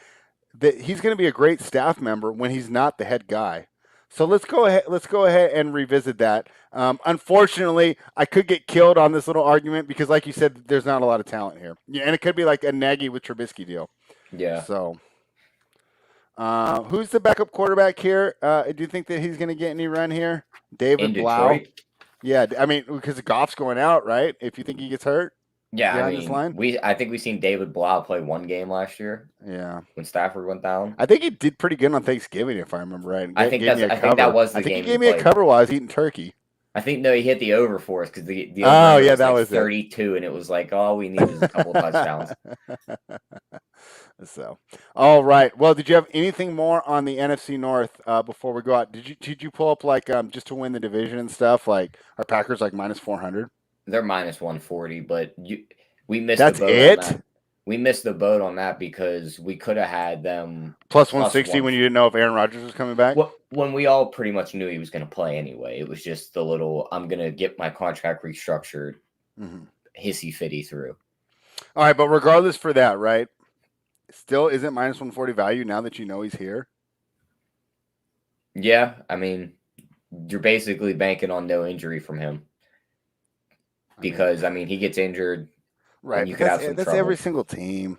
he's going to be a great staff member when he's not the head guy. So let's go ahead and revisit that. Unfortunately, I could get killed on this little argument because, like you said, there's not a lot of talent here. Yeah, and it could be like a Nagy with Trubisky deal. Yeah. So, who's the backup quarterback here? Do you think that he's going to get any run here? David Blau. Yeah, I mean, because Goff's going out, right? If you think he gets hurt. Yeah, I mean, I think we've seen David Blau play one game last year. Yeah, when Stafford went down. I think he did pretty good on Thanksgiving, if I remember right. I think that was the game. He gave me a cover while I was eating turkey. I think he hit the over for us because the over that was 32, and it was like all we need is a couple touchdowns. So, all right. Well, did you have anything more on the NFC North before we go out? Did you pull up like just to win the division and stuff? Like are Packers like minus 400? They're minus 140, but we missed. That's the boat it. On that. We missed the boat on that because we could have had them plus 160 when you didn't know if Aaron Rodgers was coming back. Well, when we all pretty much knew he was going to play anyway, it was just the little I'm going to get my contract restructured, hissy fitty through. All right, but regardless for that, right? Still isn't minus 140 value now that you know he's here. Yeah, I mean, you're basically banking on no injury from him. Because I mean, he gets injured, right? You could have some that's trouble. Every single team.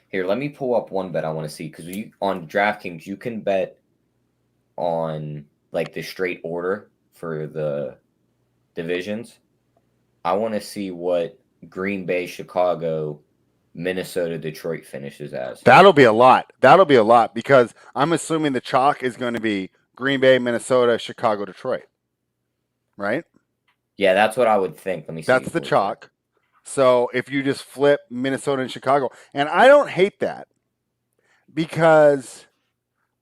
Here, let me pull up one bet I want to see because on DraftKings you can bet on like the straight order for the divisions. I want to see what Green Bay, Chicago, Minnesota, Detroit finishes as. That'll be a lot. Because I'm assuming the chalk is going to be Green Bay, Minnesota, Chicago, Detroit, right? Yeah, that's what I would think. Let me see. That's the chalk. So if you just flip Minnesota and Chicago, and I don't hate that because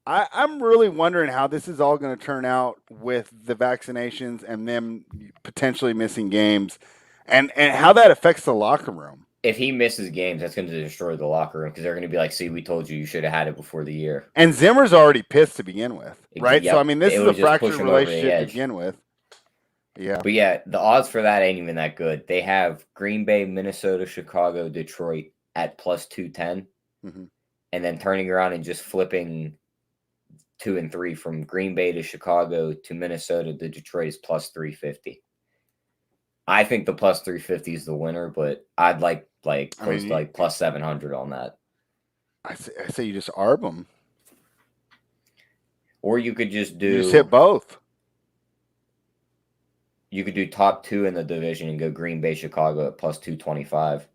I'm really wondering how this is all going to turn out with the vaccinations and them potentially missing games and how that affects the locker room. If he misses games, that's going to destroy the locker room because they're going to be like, see, we told you should have had it before the year. And Zimmer's already pissed to begin with, right? Yep. So, I mean, this is a fractured relationship to begin with. Yeah. But yeah, the odds for that ain't even that good. They have Green Bay, Minnesota, Chicago, Detroit at plus 210. And then turning around and just flipping 2 and 3 from Green Bay to Chicago to Minnesota to Detroit is plus 350. I think the plus 350 is the winner, but I'd like close to like plus 700 on that. I say you just arb them. Or you could just hit both. You could do top 2 in the division and go Green Bay, Chicago at plus 225.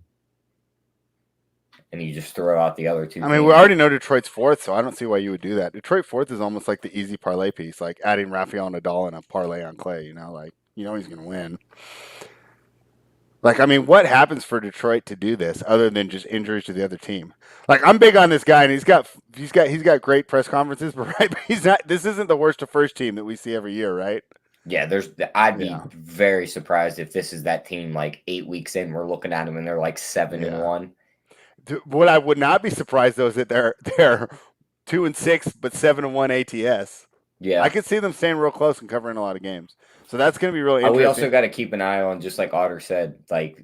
And you just throw out the other 2. I mean, we already know Detroit's 4th, so I don't see why you would do that. Detroit 4th is almost like the easy parlay piece, like adding Rafael Nadal and a parlay on Clay, he's going to win. Like, I mean, what happens for Detroit to do this other than just injuries to the other team? Like, I'm big on this guy, and he's got great press conferences, but right, but he's not. This isn't the worst to first team that we see every year, right? Yeah, I'd be very surprised if this is that team like 8 weeks in. We're looking at them and they're like 7-1. What I would not be surprised though is that they're 2-6 but 7-1 ATS. Yeah, I could see them staying real close and covering a lot of games. So that's going to be really interesting. We also got to keep an eye on, just like Otter said, like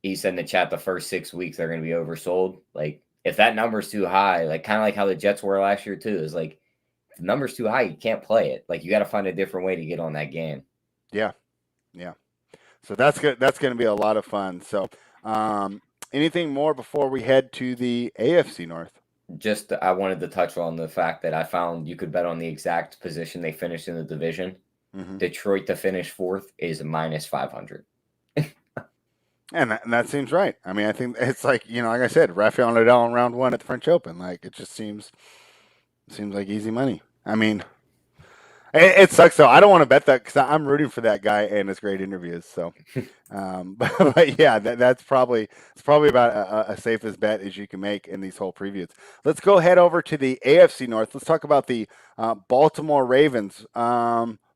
he said in the chat, the first 6 weeks they're going to be oversold. Like if that number's too high, like kind of like how the Jets were last year too, is like if the number's too high, you can't play it. Like you got to find a different way to get on that game. Yeah. So that's good. That's going to be a lot of fun. So, anything more before we head to the AFC North? Just I wanted to touch on the fact that I found you could bet on the exact position they finished in the division. Detroit to finish 4th is minus 500. And that seems right. I mean, I think it's like, like I said, Rafael Nadal in round 1 at the French Open. Like, it just seems like easy money. I mean, it sucks though. I don't want to bet that because I'm rooting for that guy and his great interviews. So, but yeah, that's probably about a safest bet as you can make in these whole previews. Let's go head over to the AFC North. Let's talk about the Baltimore Ravens,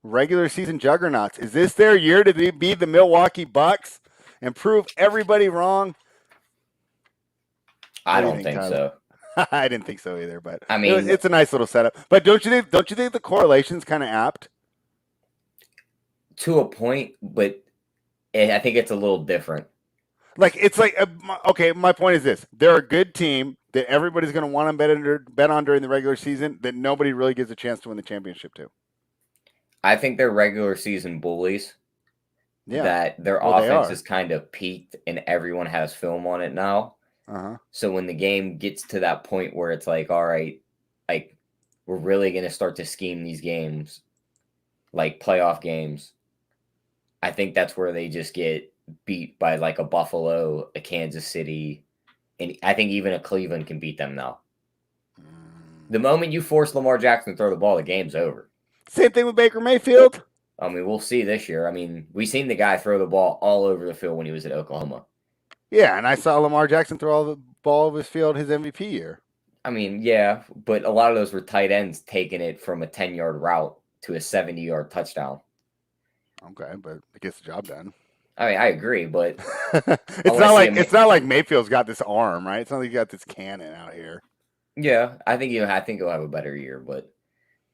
regular season juggernauts. Is this their year to be the Milwaukee Bucks and prove everybody wrong? I don't think so. I didn't think so either, but I mean, it's a nice little setup. But don't you think the correlation's kind of apt? to a point, but I think it's a little different. Like it's like okay. My point is this: they're a good team that everybody's going to want to bet on during the regular season. That nobody really gets a chance to win the championship to. I think they're regular season bullies. Yeah, that their offense is kind of peaked and everyone has film on it now. So when the game gets to that point where it's like, all right, like we're really going to start to scheme these games, like playoff games, I think that's where they just get beat by like a Buffalo, a Kansas City, and I think even a Cleveland can beat them now. The moment you force Lamar Jackson to throw the ball, the game's over. Same thing with Baker Mayfield. I mean, we'll see this year. I mean, we seen the guy throw the ball all over the field when he was at Oklahoma. Yeah, and I saw Lamar Jackson throw all the ball of his field his MVP year. I mean, yeah, but a lot of those were tight ends taking it from a 10-yard route to a 70-yard touchdown. Okay, but it gets the job done. I mean, I agree, but it's not like Mayfield's got this arm, right? It's not like he got this cannon out here. Yeah, I think he'll have a better year. But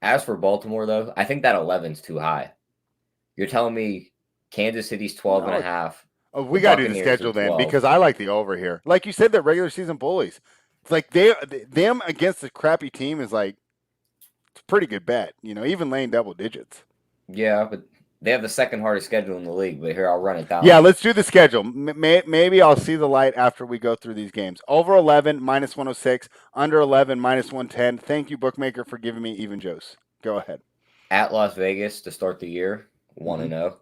as for Baltimore, though, I think that 11's too high. You're telling me Kansas City's 12 and a half. Oh, we got to do the schedule then because I like the over here. Like you said, they're regular season bullies. It's like them against a crappy team is like it's a pretty good bet. You know, even laying double digits. Yeah, but they have the second hardest schedule in the league. But here, I'll run it down. Yeah, let's do the schedule. Maybe I'll see the light after we go through these games. Over 11, minus 106. Under 11, minus 110. Thank you, bookmaker, for giving me even Joes. Go ahead. At Las Vegas to start the year, 1-0.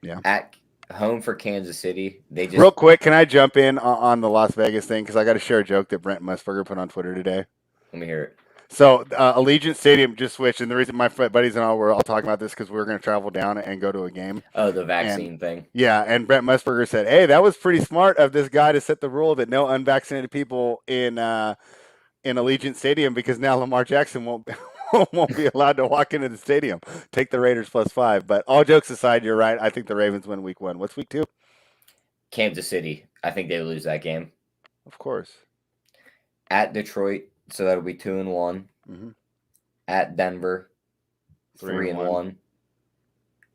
Yeah. At home for Kansas City, they just real quick. Can I jump in on the Las Vegas thing because I got to share a joke that Brent Musburger put on Twitter today. Let me hear it. So Allegiant Stadium just switched, and the reason my buddies and I were all talking about this because we were going to travel down and go to a game. Oh, the vaccine thing. Yeah, and Brent Musburger said, "Hey, that was pretty smart of this guy to set the rule that no unvaccinated people in Allegiant Stadium because now Lamar Jackson won't be allowed to walk into the stadium. Take the Raiders +5." But all jokes aside, you're right. I think the Ravens win week 1. What's week 2? Kansas City. I think they lose that game. Of course. At Detroit, so that'll be 2-1. Mm-hmm. At Denver, 3-1.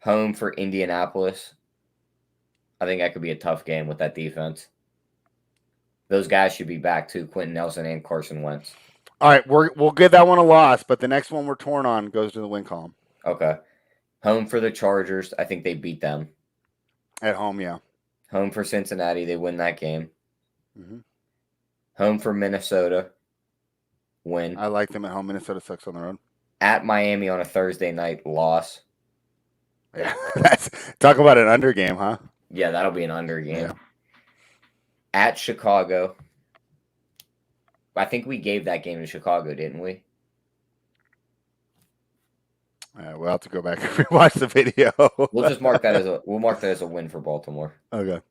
Home for Indianapolis. I think that could be a tough game with that defense. Those guys should be back too, Quentin Nelson and Carson Wentz. All right, we'll give that one a loss, but the next one we're torn on goes to the win column. Okay. Home for the Chargers. I think they beat them. At home, yeah. Home for Cincinnati. They win that game. Mm-hmm. Home for Minnesota. Win. I like them at home. Minnesota sucks on the road. At Miami on a Thursday night. Loss. Yeah, talk about an under game, huh? Yeah, that'll be an under game. Yeah. At Chicago. I think we gave that game to Chicago, didn't we? We'll have to go back and rewatch the video. We'll just mark that as a win for Baltimore. Okay.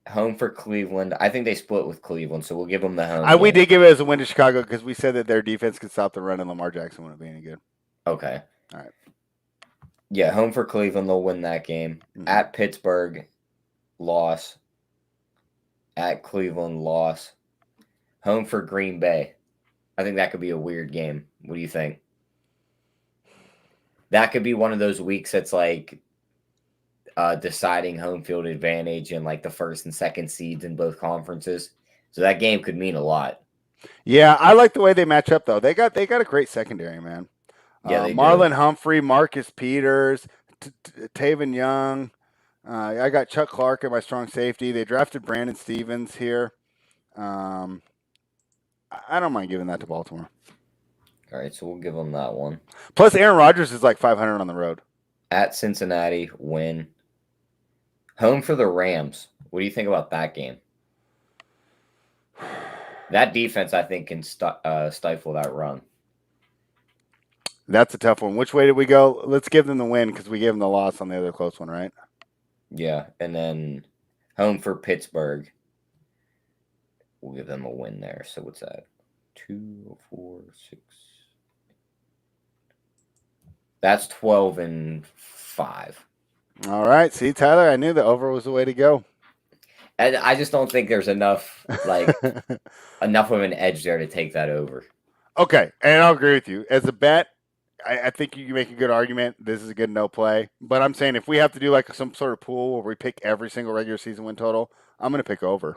Home for Cleveland. I think they split with Cleveland, so we'll give them the home. We did give it as a win to Chicago because we said that their defense could stop the run and Lamar Jackson wouldn't be any good. Okay. All right. Yeah, home for Cleveland. They'll win that game. Mm-hmm. At Pittsburgh, loss. At Cleveland, loss. Home for Green Bay. I think that could be a weird game. What do you think? That could be one of those weeks that's like deciding home field advantage and like the first and second seeds in both conferences. So that game could mean a lot. Yeah, I like the way they match up though. They got a great secondary, man. Yeah, Marlon Humphrey, Marcus Peters, Taven Young. I got Chuck Clark at my strong safety. They drafted Brandon Stevens here. I don't mind giving that to Baltimore. All right, so we'll give them that one. Plus, Aaron Rodgers is like 500 on the road. At Cincinnati, win. Home for the Rams. What do you think about that game? That defense, I think, can stifle that run. That's a tough one. Which way did we go? Let's give them the win because we gave them the loss on the other close one, right? Yeah, and then home for Pittsburgh. We'll give them a win there. So what's that? 2, 4, 6. That's 12-5. All right. See, Tyler, I knew the over was the way to go. And I just don't think there's enough enough of an edge there to take that over. Okay, and I'll agree with you. As a bet, I think you can make a good argument. This is a good no play. But I'm saying if we have to do like some sort of pool where we pick every single regular season win total, I'm going to pick over.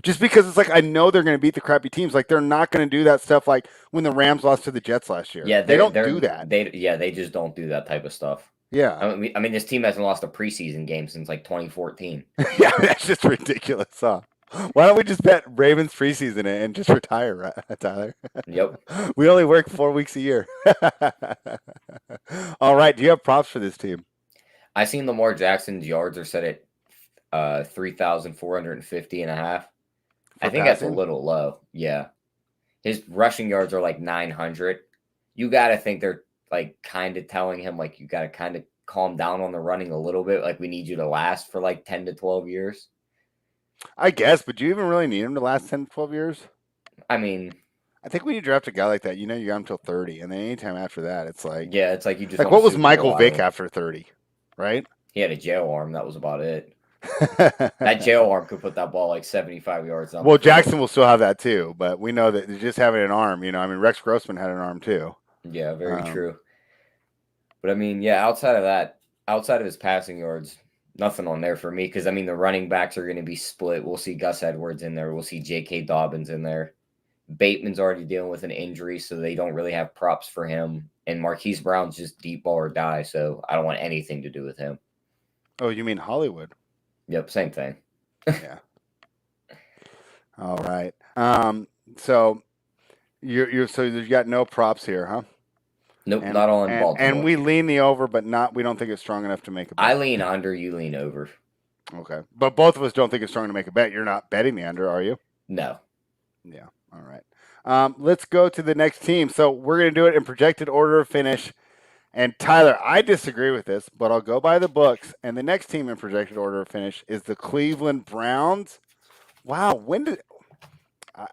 Just because it's like I know they're going to beat the crappy teams. Like they're not going to do that stuff like when the Rams lost to the Jets last year. Yeah, they don't do that. They just don't do that type of stuff. Yeah. I mean, this team hasn't lost a preseason game since like 2014. Yeah, that's just ridiculous, huh? Why don't we just bet Ravens preseason and just retire, right, Tyler? Yep. We only work 4 weeks a year. All right. Do you have props for this team? I seen Lamar Jackson's yards are set at 3,450 and a half. I think that's a little low. Yeah. His rushing yards are like 900. You got to think they're like kind of telling him like you got to kind of calm down on the running a little bit. Like we need you to last for like 10 to 12 years. I guess, but do you even really need him to last 10 to 12 years? I mean, I think when you draft a guy like that, you got him till 30, and then anytime after that, it's like... Yeah, it's like you just... Like, what was Michael Vick after 30, right? He had a jail arm. That was about it. That jail arm could put that ball like 75 yards down. Well, Jackson will still have that too, but we know that just having an arm, I mean, Rex Grossman had an arm too. Yeah, very true. But I mean, yeah, outside of his passing yards, nothing on there for me because, I mean, the running backs are going to be split. We'll see Gus Edwards in there. We'll see J.K. Dobbins in there. Bateman's already dealing with an injury, so they don't really have props for him. And Marquise Brown's just deep ball or die, so I don't want anything to do with him. Oh, you mean Hollywood? Yep, same thing. Yeah. All right. So you got no props here, huh? Nope, not on Baltimore. And we lean the over, but we don't think it's strong enough to make a bet. I lean under, you lean over. Okay. But both of us don't think it's strong to make a bet. You're not betting the under, are you? No. Yeah. All right. Let's go to the next team. So we're going to do it in projected order of finish. And Tyler, I disagree with this, but I'll go by the books. And the next team in projected order of finish is the Cleveland Browns. Wow.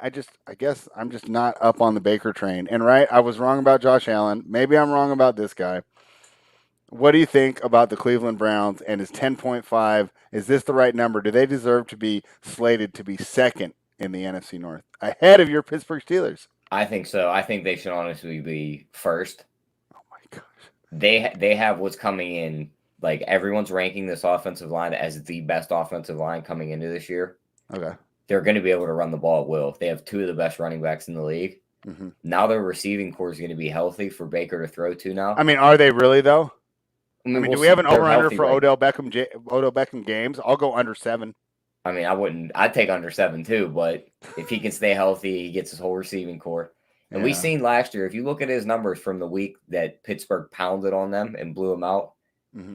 I guess I'm just not up on the Baker train. And I was wrong about Josh Allen. Maybe I'm wrong about this guy. What do you think about the Cleveland Browns and is 10.5? Is this the right number? Do they deserve to be slated to be second in the NFC North ahead of your Pittsburgh Steelers? I think so. I think they should honestly be first. Oh my gosh. They have what's coming in. Like everyone's ranking this offensive line as the best offensive line coming into this year. Okay. They're going to be able to run the ball at will. They have two of the best running backs in the league. Mm-hmm. Now their receiving core is going to be healthy for Baker to throw to now. I mean, are they really though? I mean, do we have an over-under for right? Odell Beckham games? I'll go under 7. I mean, I'd take under 7 too, but if he can stay healthy, he gets his whole receiving core. And we seen last year, if you look at his numbers from the week that Pittsburgh pounded on them and blew them out,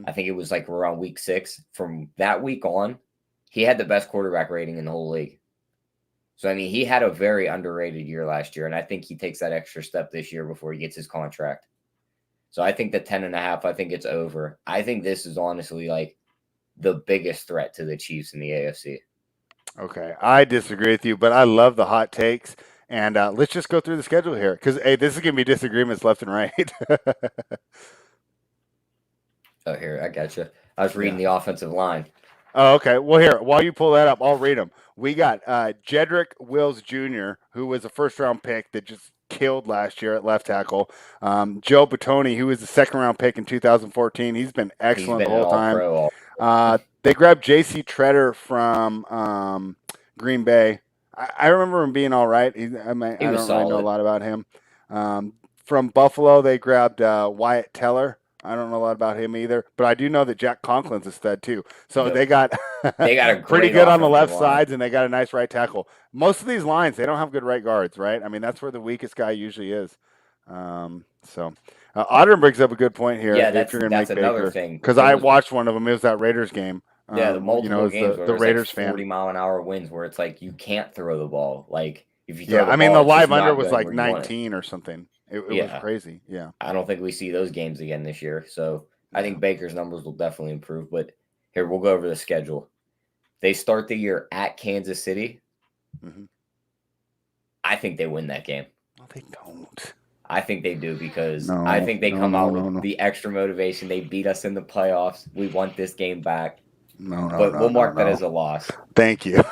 I think it was like around week 6. From that week on, he had the best quarterback rating in the whole league. So, I mean, he had a very underrated year last year, and I think he takes that extra step this year before he gets his contract. So I think the 10.5, I think it's over. I think this is honestly like the biggest threat to the Chiefs in the AFC. Okay, I disagree with you, but I love the hot takes. And let's just go through the schedule here because, hey, this is going to be disagreements left and right. Oh, here, I got you. I was reading the offensive line. Oh, okay. Well, here, while you pull that up, I'll read them. We got Jedrick Wills Jr., who was a first-round pick that just killed last year at left tackle. Joe Batoni, who was the second-round pick in 2014. He's been excellent the whole time. They grabbed J.C. Treader from Green Bay. I remember him being all right. I don't really know a lot about him. From Buffalo, they grabbed Wyatt Teller. I don't know a lot about him either, but I do know that Jack Conklin's a stud too. So they got a pretty good on the left sides, and they got a nice right tackle. Most of these lines, they don't have good right guards, right? I mean, that's where the weakest guy usually is. Otter brings up a good point here. Yeah, that's another thing. Because I watched one of them. It was that Raiders game. Yeah, the multiple games where the Raiders like 40 mile an hour winds where it's like you can't throw the ball. Like if you throw the the live under was like 19 or something. It was crazy. Yeah. I don't think we see those games again this year. So I think Baker's numbers will definitely improve. But here, we'll go over the schedule. They start the year at Kansas City. Mm-hmm. I think they win that game. No, they don't. I think they do because I think they come out with the extra motivation. They beat us in the playoffs. We want this game back. No, but we'll mark that no. as a loss. Thank you.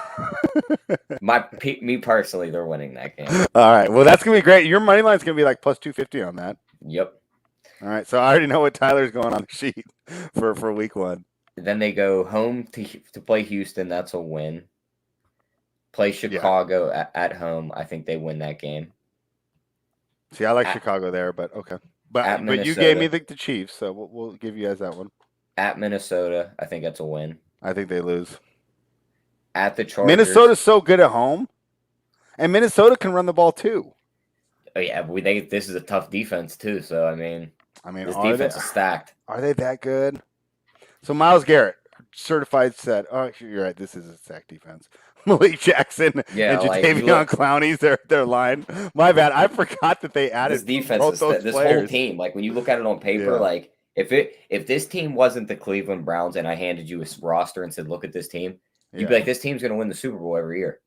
Me personally, they're winning that game. All right. Well, that's gonna be great. Your money line's gonna be like plus 250 on that. Yep. All right. So I already know what Tyler's going on the sheet for week 1. Then they go home to play Houston. That's a win. Play Chicago at home. I think they win that game. See, I like Chicago there, but okay. But you gave me the Chiefs, so we'll give you guys that one. At Minnesota, I think that's a win. I think they lose. At the Chargers. Minnesota's so good at home, and Minnesota can run the ball too. Oh yeah, this is a tough defense too. So I mean, this defense is stacked. Are they that good? So Myles Garrett, certified set. Oh, you're right. This is a sack defense. Malik Jackson and Jadeveon Clowney's their line. My bad. I forgot that they added this defense. This players. Whole team. Like when you look at it on paper, like if this team wasn't the Cleveland Browns and I handed you a roster and said, "Look at this team," you'd be like, "This team's going to win the Super Bowl every year."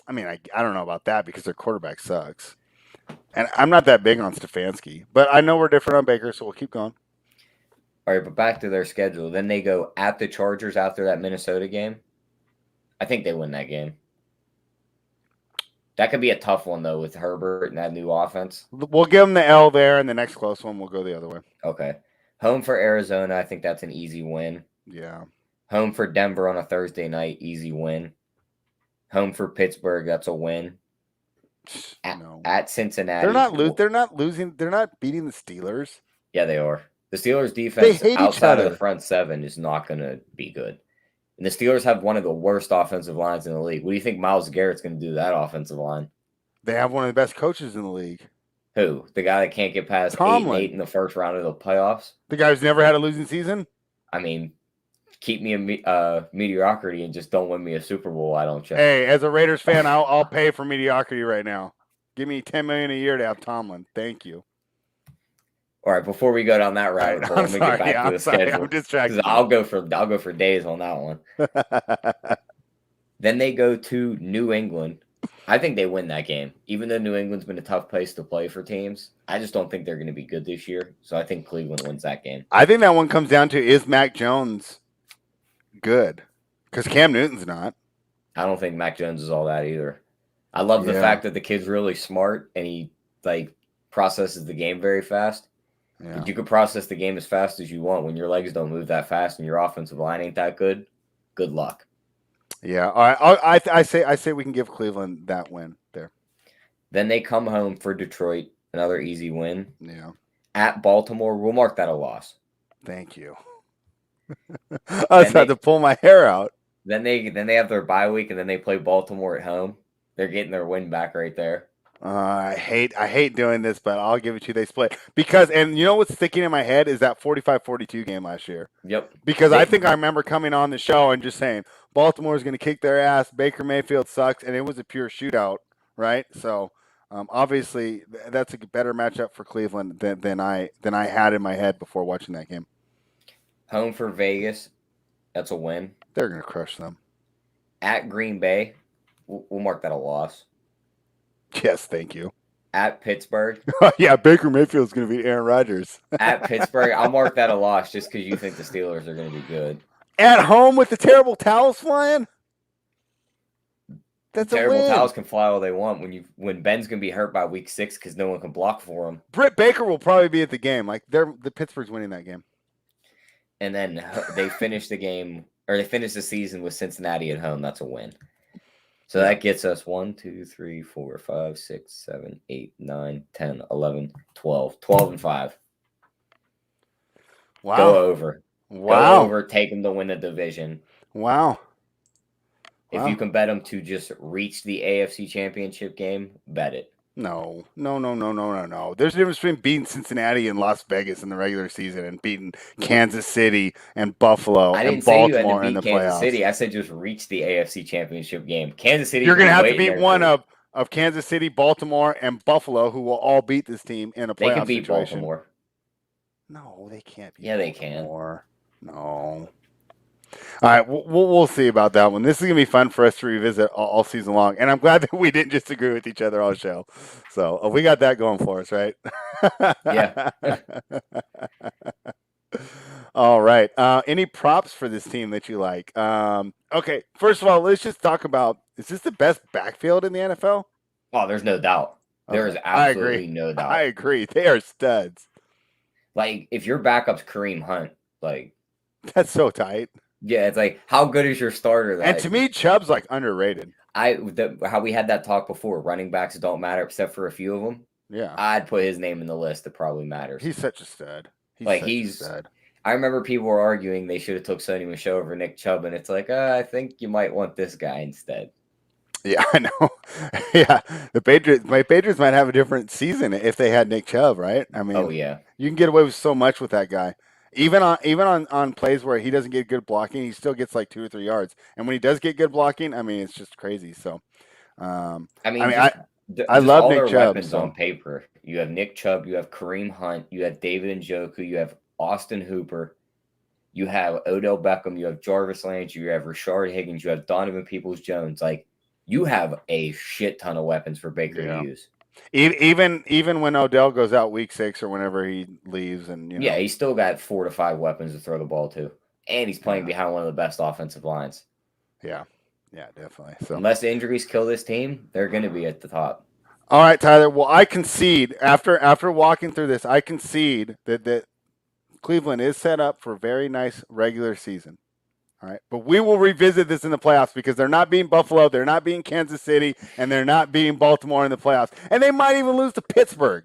I mean, I don't know about that because their quarterback sucks, and I'm not that big on Stefanski, but I know we're different on Baker, so we'll keep going. All right, but back to their schedule. Then they go at the Chargers after that Minnesota game. I think they win that game. That could be a tough one, though, with Herbert and that new offense. We'll give them the L there, and the next close one, we'll go the other way. Okay. Home for Arizona, I think that's an easy win. Yeah. Home for Denver on a Thursday night, easy win. Home for Pittsburgh, that's a win. At Cincinnati. They're not losing. They're not beating the Steelers. Yeah, they are. The Steelers' defense outside of the front seven is not going to be good. And the Steelers have one of the worst offensive lines in the league. What do you think Myles Garrett's going to do to that offensive line? They have one of the best coaches in the league. Who? The guy that can't get past 8-8 in the first round of the playoffs? The guy who's never had a losing season? I mean, keep me in mediocrity and just don't win me a Super Bowl, why don't you? Hey, as a Raiders fan, I'll pay for mediocrity right now. Give me $10 million a year to have Tomlin. Thank you. All right, before we go down that rabbit hole, let me get back to the schedule. I'm distracted. I'll go for days on that one. Then they go to New England. I think they win that game. Even though New England's been a tough place to play for teams, I just don't think they're going to be good this year. So I think Cleveland wins that game. I think that one comes down to, is Mac Jones good? Because Cam Newton's not. I don't think Mac Jones is all that either. I love the fact that the kid's really smart and he processes the game very fast. Yeah. You can process the game as fast as you want. When your legs don't move that fast and your offensive line ain't that good, good luck. Yeah, all right. I say we can give Cleveland that win there. Then they come home for Detroit, another easy win. Yeah. At Baltimore, we'll mark that a loss. Thank you. I was about to pull my hair out. Then they have their bye week and then they play Baltimore at home. They're getting their win back right there. I hate doing this, but I'll give it to you. They split because, and you know what's sticking in my head is that 45-42 game last year. Yep. Because I think I remember coming on the show and just saying Baltimore's going to kick their ass. Baker Mayfield sucks, and it was a pure shootout, right? So obviously that's a better matchup for Cleveland than I had in my head before watching that game. Home for Vegas, that's a win. They're going to crush them. At Green Bay, we'll mark that a loss. Yes, thank you. At Pittsburgh. Yeah, Baker Mayfield's going to beat Aaron Rodgers. At Pittsburgh, I'll mark that a loss just because you think the Steelers are going to be good. At home with the terrible towels flying? That's a win. Terrible towels can fly all they want when Ben's going to be hurt by week 6 because no one can block for him. Britt Baker will probably be at the game. The Pittsburgh's winning that game. And then they finish the season with Cincinnati at home. That's a win. So that gets us 1, 2, 3, 4, 5, 6, 7, 8, 9, 10, 11, 12. 12 and 5. Wow. Go over. Wow. Go over, take them to win the division. Wow. If you can bet them to just reach the AFC Championship game, bet it. No. There's a difference between beating Cincinnati and Las Vegas in the regular season and beating Kansas City and Buffalo and Baltimore in the playoffs. Kansas City. I said just reach the AFC Championship game. Kansas City. You're going to have to beat one of Kansas City, Baltimore, and Buffalo, who will all beat this team in a playoff situation. They can beat Baltimore. No, they can't beat Baltimore. They can. No. All right, we'll see about that one. This is going to be fun for us to revisit all season long, and I'm glad that we didn't just agree with each other all show. So we got that going for us, right? Yeah. All right. Any props for this team that you like? Okay. First of all, let's just talk about, is this the best backfield in the NFL? Oh, there's no doubt. There is Okay. I agree. absolutely no I doubt. agree. They are studs. Like, if your backup's Kareem Hunt, like, That's so tight. yeah, it's like, how good is your starter? And to me, Chubb's like underrated. How we had that talk before, running backs don't matter except for a few of them. Yeah. I'd put his name in the list that probably matters. He's such a stud. Like, Such a stud. I remember people were arguing they should have took Sonny Michel over Nick Chubb, and it's like, I think you might want this guy instead. Yeah, I know. Yeah, my Patriots might have a different season if they had Nick Chubb, right? I mean, Oh yeah, you can get away with so much with that guy. Even on plays where he doesn't get good blocking, he still gets like 2 or 3 yards. And when he does get good blocking, I mean, it's just crazy. So, I mean, I just love all Nick their Chubb. weapons So. on paper. You have Nick Chubb, you have Kareem Hunt, you have David Njoku, you have Austin Hooper, you have Odell Beckham, you have Jarvis Landry, you have Rashard Higgins, you have Donovan Peoples-Jones. Like, you have a shit ton of weapons for Baker to use. Even when Odell goes out week 6 or whenever he leaves, and yeah, he's still got 4 to 5 weapons to throw the ball to, and he's playing behind one of the best offensive lines. Yeah, definitely. So unless injuries kill this team, they're going to be at the top. All right, Tyler. Well, I concede after walking through this, I concede that Cleveland is set up for a very nice regular season. All right, but we will revisit this in the playoffs because they're not beating Buffalo, they're not beating Kansas City, and they're not beating Baltimore in the playoffs, and they might even lose to Pittsburgh.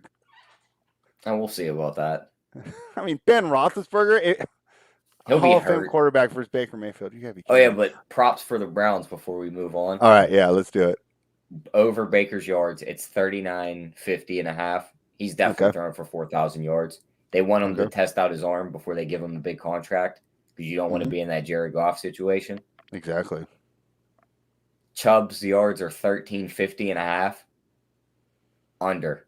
And we'll see about that. I mean, Ben Roethlisberger, he'll Hall be of Fame hurt. quarterback versus Baker Mayfield. You gotta be. Oh yeah, but props for the Browns before we move on. All right, yeah, let's do it. Over Baker's yards, it's 39.50.5. He's definitely throwing for 4,000 yards. They want him to test out his arm before they give him a big contract because you don't want to be in that Jared Goff situation. Exactly. Chubb's yards are 13.50.5 under,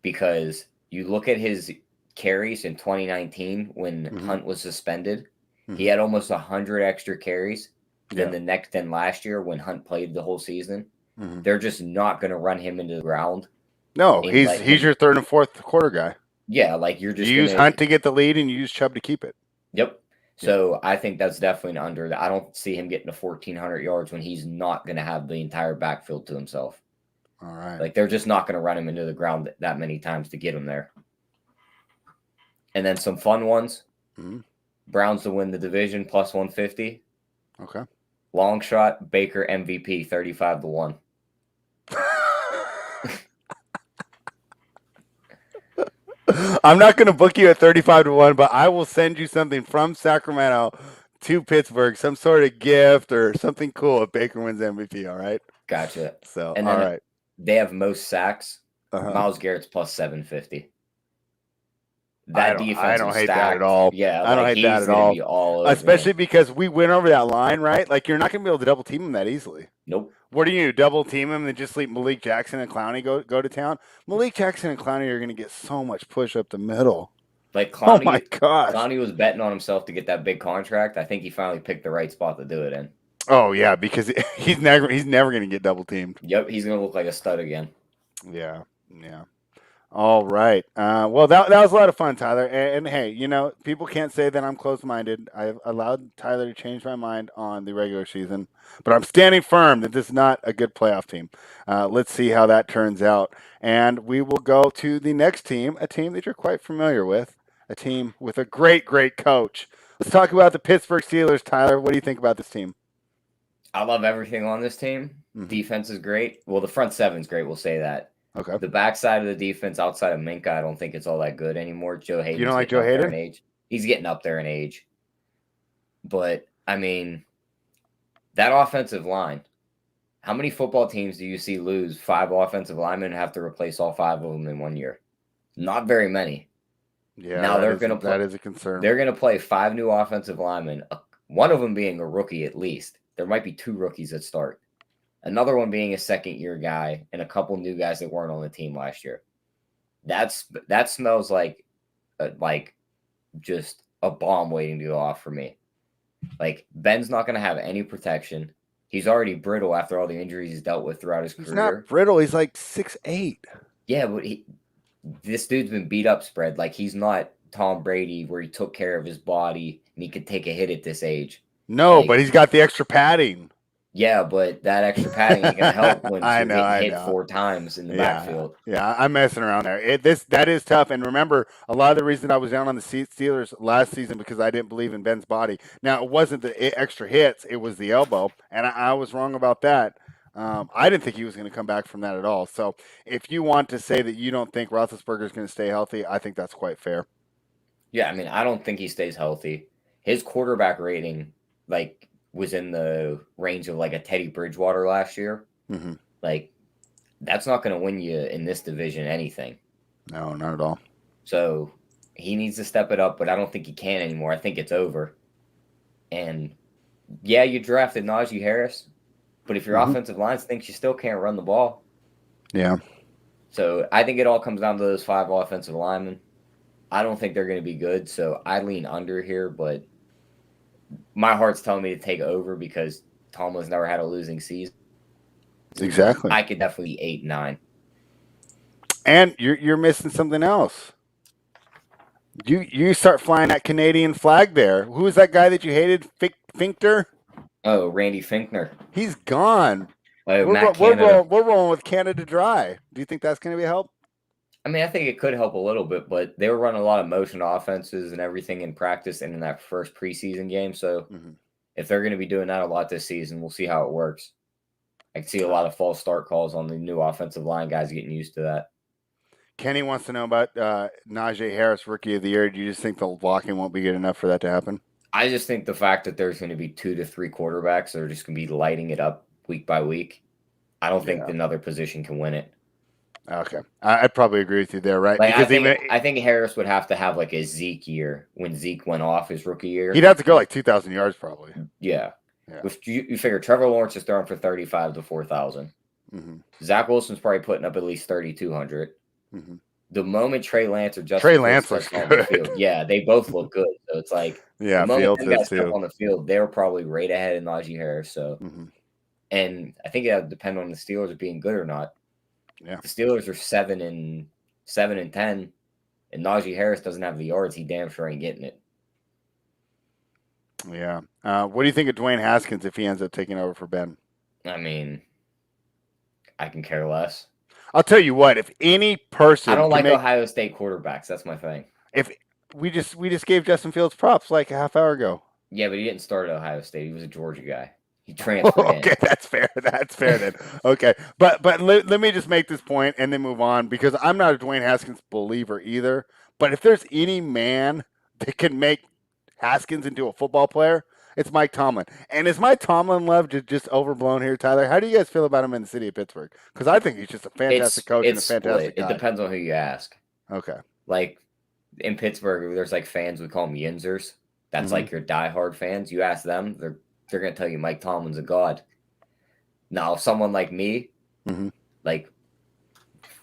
because you look at his carries in 2019 when Hunt was suspended. He had almost 100 extra carries than last year when Hunt played the whole season. They're just not going to run him into the ground. No, he's your third and fourth quarter guy. Yeah, like you're just use Hunt to get the lead and you use Chubb to keep it. Yep. So I think that's definitely an under. I don't see him getting to 1,400 yards when he's not going to have the entire backfield to himself. All right. Like they're just not going to run him into the ground that many times to get him there. And then some fun ones. Browns to win the division plus 150. Okay. Long shot, Baker MVP 35-1. I'm not going to book you at 35-1, but I will send you something from Sacramento to Pittsburgh, some sort of gift or something cool if Baker wins MVP. All right. Gotcha. So, and all then right. They have most sacks. Myles Garrett's plus 750. That defense I don't hate that at all. Yeah, I don't hate that at all. Especially because we went over that line, right? Like you're not going to be able to double team him that easily. Nope. What do you do? Double team him and just leave Malik Jackson and Clowney go to town? Malik Jackson and Clowney are going to get so much push up the middle. Like Clowney, oh my gosh. Clowney was betting on himself to get that big contract. I think he finally picked the right spot to do it in. Oh yeah, because he's never going to get double teamed. Yep, he's going to look like a stud again. Yeah. All right. Well, that was a lot of fun, Tyler. And hey, people can't say that I'm closed-minded. I've allowed Tyler to change my mind on the regular season, but I'm standing firm that this is not a good playoff team. Let's see how that turns out. And we will go to the next team, a team that you're quite familiar with, a team with a great, great coach. Let's talk about the Pittsburgh Steelers, Tyler. What do you think about this team? I love everything on this team. Defense is great. Well, the front seven's great. We'll say that. Okay. The backside of the defense, outside of Minka, I don't think it's all that good anymore. Joe Hayden. You don't like Joe Hayden? He's getting up there in age. But, I mean, that offensive line, how many football teams do you see lose 5 offensive linemen and have to replace all 5 of them in 1 year? Not very many. Yeah, now that is a concern. They're going to play 5 new offensive linemen, one of them being a rookie at least. There might be 2 rookies that start. Another one being a second-year guy, and a couple new guys that weren't on the team last year. That smells like just a bomb waiting to go off for me. Like, Ben's not going to have any protection. He's already brittle after all the injuries he's dealt with throughout his career. He's not brittle. He's like 6'8". Yeah, but this dude's been beat up spread. Like, he's not Tom Brady where he took care of his body and he could take a hit at this age. No, Like, but he's got the extra padding. Yeah, but that extra padding ain't gonna help when I you're know, getting I hit know. 4 times in the backfield. Yeah, I'm messing around there. That is tough. And remember, a lot of the reason I was down on the Steelers last season because I didn't believe in Ben's body. Now, it wasn't the extra hits; it was the elbow, and I was wrong about that. I didn't think he was going to come back from that at all. So, if you want to say that you don't think Roethlisberger is going to stay healthy, I think that's quite fair. Yeah, I mean, I don't think he stays healthy. His quarterback rating, like, was in the range of like a Teddy Bridgewater last year. Mm-hmm. Like, that's not going to win you in this division anything. No, not at all. So he needs to step it up, but I don't think he can anymore. I think it's over. And yeah, you drafted Najee Harris, but if your offensive line thinks you still can't run the ball. Yeah. So I think it all comes down to those 5 offensive linemen. I don't think they're going to be good, so I lean under here, but my heart's telling me to take over because Tomlin's never had a losing season. Exactly. I could definitely 8-9. And you're missing something else. You start flying that Canadian flag there. Who was that guy that you hated? Finkter? Oh, Randy Finkner. He's gone. Oh, We're rolling with Canada Dry. Do you think that's going to be a help? I mean, I think it could help a little bit, but they were running a lot of motion offenses and everything in practice and in that first preseason game. So if they're going to be doing that a lot this season, we'll see how it works. I can see a lot of false start calls on the new offensive line guys getting used to that. Kenny wants to know about Najee Harris, Rookie of the Year. Do you just think the blocking won't be good enough for that to happen? I just think the fact that there's going to be 2 to 3 quarterbacks that are just going to be lighting it up week by week, I don't think another position can win it. Okay. I'd probably agree with you there, right? Like, because I think Harris would have to have like a Zeke year when Zeke went off his rookie year. He'd have to go like 2,000 yards probably. Yeah. You figure Trevor Lawrence is throwing for 35 to 4,000. Zach Wilson's probably putting up at least 3,200. The moment Trey Lance or Justin Looks on the field, yeah, they both look good. So it's like the moment them guys step on the field, they're probably right ahead of Najee Harris. So, and I think it would depend on the Steelers being good or not. Yeah, the Steelers are 7-10, and Najee Harris doesn't have the yards. He damn sure ain't getting it. Yeah. What do you think of Dwayne Haskins if he ends up taking over for Ben? I mean, I can care less. I'll tell you what. If any person, I don't like Ohio State quarterbacks. That's my thing. If we just gave Justin Fields props like a half hour ago. Yeah, but he didn't start at Ohio State. He was a Georgia guy. He transferred. Okay, that's fair. That's fair then. Okay, but let me just make this point and then move on because I'm not a Dwayne Haskins believer either. But if there's any man that can make Haskins into a football player, it's Mike Tomlin. And is Mike Tomlin love just overblown here, Tyler? How do you guys feel about him in the city of Pittsburgh? Because I think he's just a fantastic coach and a fantastic guy. It depends on who you ask. Okay. Like in Pittsburgh, there's like fans, we call them Yinzers. That's like your diehard fans. You ask them, they're going to tell you Mike Tomlin's a god. Now, someone like me, like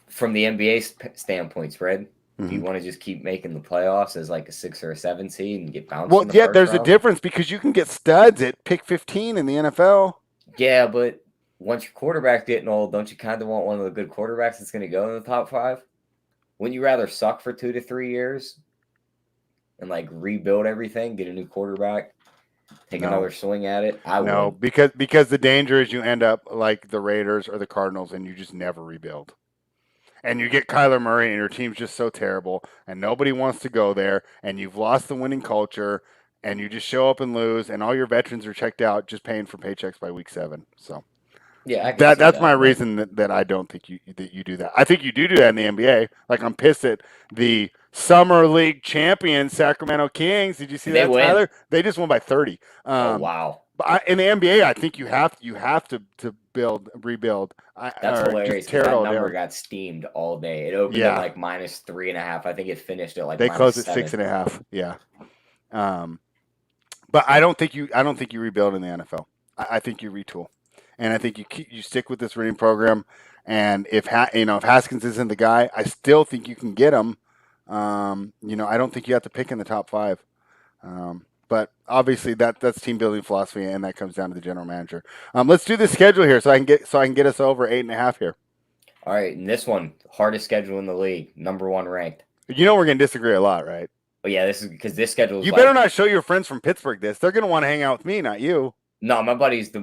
from the NBA standpoint, Fred, if you want to just keep making the playoffs as like a 6 or a 7 seed and get bounced. Well, there's a difference because you can get studs at pick 15 in the NFL. Yeah, but once your quarterback's getting old, don't you kind of want one of the good quarterbacks that's going to go in the top 5? Wouldn't you rather suck for 2 to 3 years and like rebuild everything, get a new quarterback? Take another swing at it. No, because the danger is you end up like the Raiders or the Cardinals and you just never rebuild. And you get Kyler Murray and your team's just so terrible and nobody wants to go there and you've lost the winning culture and you just show up and lose and all your veterans are checked out just paying for paychecks by week 7. So yeah, that's my reason that I don't think you do that. I think you do that in the NBA. Like I'm pissed at the Summer League champion Sacramento Kings. Did you see that, Tyler? They just won by 30. Oh, wow. But in the NBA, I think you have to rebuild. That's hilarious. That number got steamed all day. It opened at like -3.5. I think it finished at like they closed at -7. 6.5. Yeah. But I don't think you rebuild in the NFL. I think you retool, and I think you stick with this winning program. And if Haskins isn't the guy, I still think you can get him. I don't think you have to pick in the top 5. But obviously that's team building philosophy, and that comes down to the general manager. Let's do the schedule here so I can get us over 8.5 here. All right, and this one, hardest schedule in the league, number 1 ranked. We're going to disagree a lot, right? But yeah, this is because this schedule is You like, better not show your friends from Pittsburgh this. They're going to want to hang out with me, not you. no, my buddies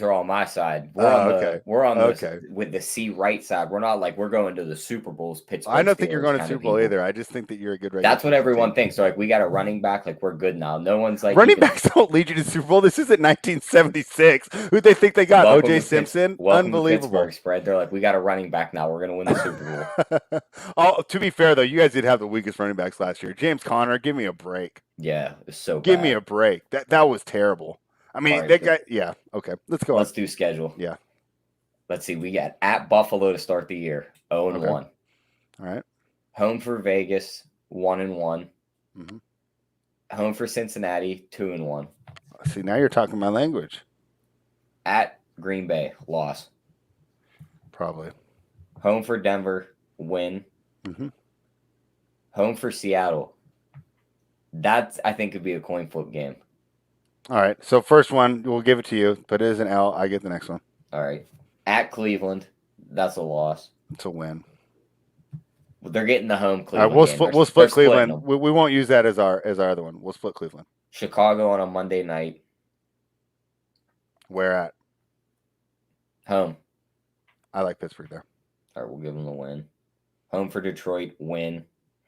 are all on my side. Okay. We're on Okay. with the C right side. We're not like we're going to the Super Bowls. I Pittsburgh don't think you're Steelers going to kind Super of Bowl people. either. I just think that you're a good regular. That's what everyone team. thinks. So like we got a running back, like we're good now. No one's like Running backs don't lead you to Super Bowl. This isn't 1976. Who'd they think they got? welcome O.J. to Simpson? welcome to Unbelievable. Pittsburgh spread. They're like, we got a running back now. We're gonna win the Super Bowl. Oh, to be fair though, you guys did have the weakest running backs last year. James Conner, give me a break. Yeah, it's so Give bad. me a break. That was terrible. I mean, All that right, guy. Yeah. Okay. Let's go. Let's do schedule. Yeah. Let's see. We got at Buffalo to start the year, 0-1. Okay. All right. Home for Vegas, 1-1. Mhm. Home for Cincinnati, 2-1. See, now you're talking my language. At Green Bay, loss. Probably. Home for Denver, win. Mhm. Home for Seattle. That I think could be a coin flip game. All right. So first one, we'll give it to you, but it is an L. I get the next one. All right. At Cleveland, that's a loss. It's a win. They're getting the home All Cleveland. right, game. we'll split They're splitting Cleveland. them. We won't use that as our other one. We'll split Cleveland. Chicago on a Monday night, Where at? home. I like Pittsburgh there. All right, we'll give them the win. Home for Detroit, win.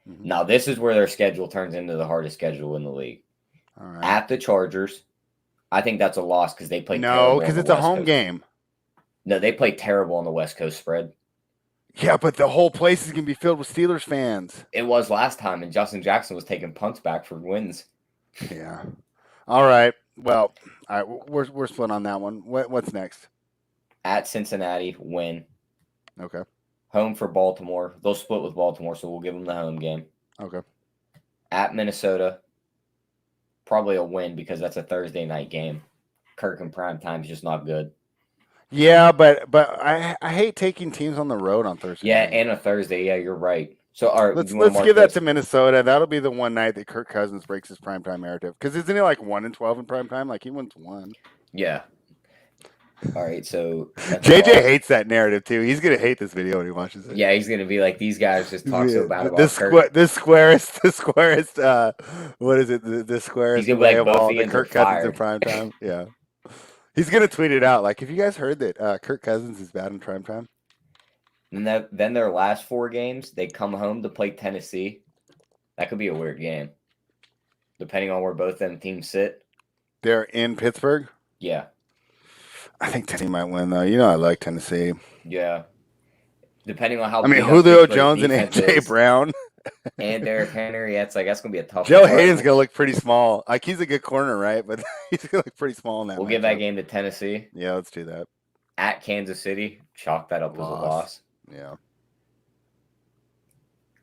Mhm. Now, this is where their schedule turns into the hardest schedule in the league. All right. At the Chargers, I think that's a loss because they play No, terrible because on it's the a West home Coast. game. No, they play terrible on the West Coast spread. Yeah, but the whole place is gonna be filled with Steelers fans. It was last time, and Justin Jackson was taking punts back for wins. Yeah. All right. Well, all right. We're split on that one. What's next? At Cincinnati, win. Okay. Home for Baltimore. They'll split with Baltimore, so we'll give them the home game. Okay. At Minnesota, probably a win because that's a Thursday night game. Kirk in prime time is just not good. Yeah, but I hate taking teams on the road on Thursday. Yeah, night. and a Thursday. Yeah, you're right. So, all right, Let's you wanna mark give that this? to Minnesota. That'll be the one night that Kirk Cousins breaks his primetime narrative. Because isn't he like 1-12 in primetime? Like he wins one. Yeah. All right, so that's JJ all. hates that narrative too. He's gonna hate this video when he watches it. Yeah, he's gonna be like, these guys just talk so bad about the squarest. What is it? The squarest He's gonna be way like, of both all the Ians are Kirk Cousins in fired. primetime. Yeah, he's gonna tweet it out. Like, have you guys heard that Kirk Cousins is bad in primetime? And then their last 4 games, they come home to play Tennessee. That could be a weird game, depending on where both them teams sit. They're in Pittsburgh. Yeah, I think Tennessee might win though. You know, I like Tennessee. yeah. Depending on how. I mean, beat up Julio Pittsburgh's Jones and defense AJ is, Brown. and Derrick Henry. Yeah, it's like that's gonna be a tough. Joe one. Hayden's gonna look pretty small. Like he's a good corner, right? But he's gonna look pretty small in that. We'll give that matchup. game to Tennessee. Yeah, let's do that. At Kansas City, chalk that up as a loss. Yeah.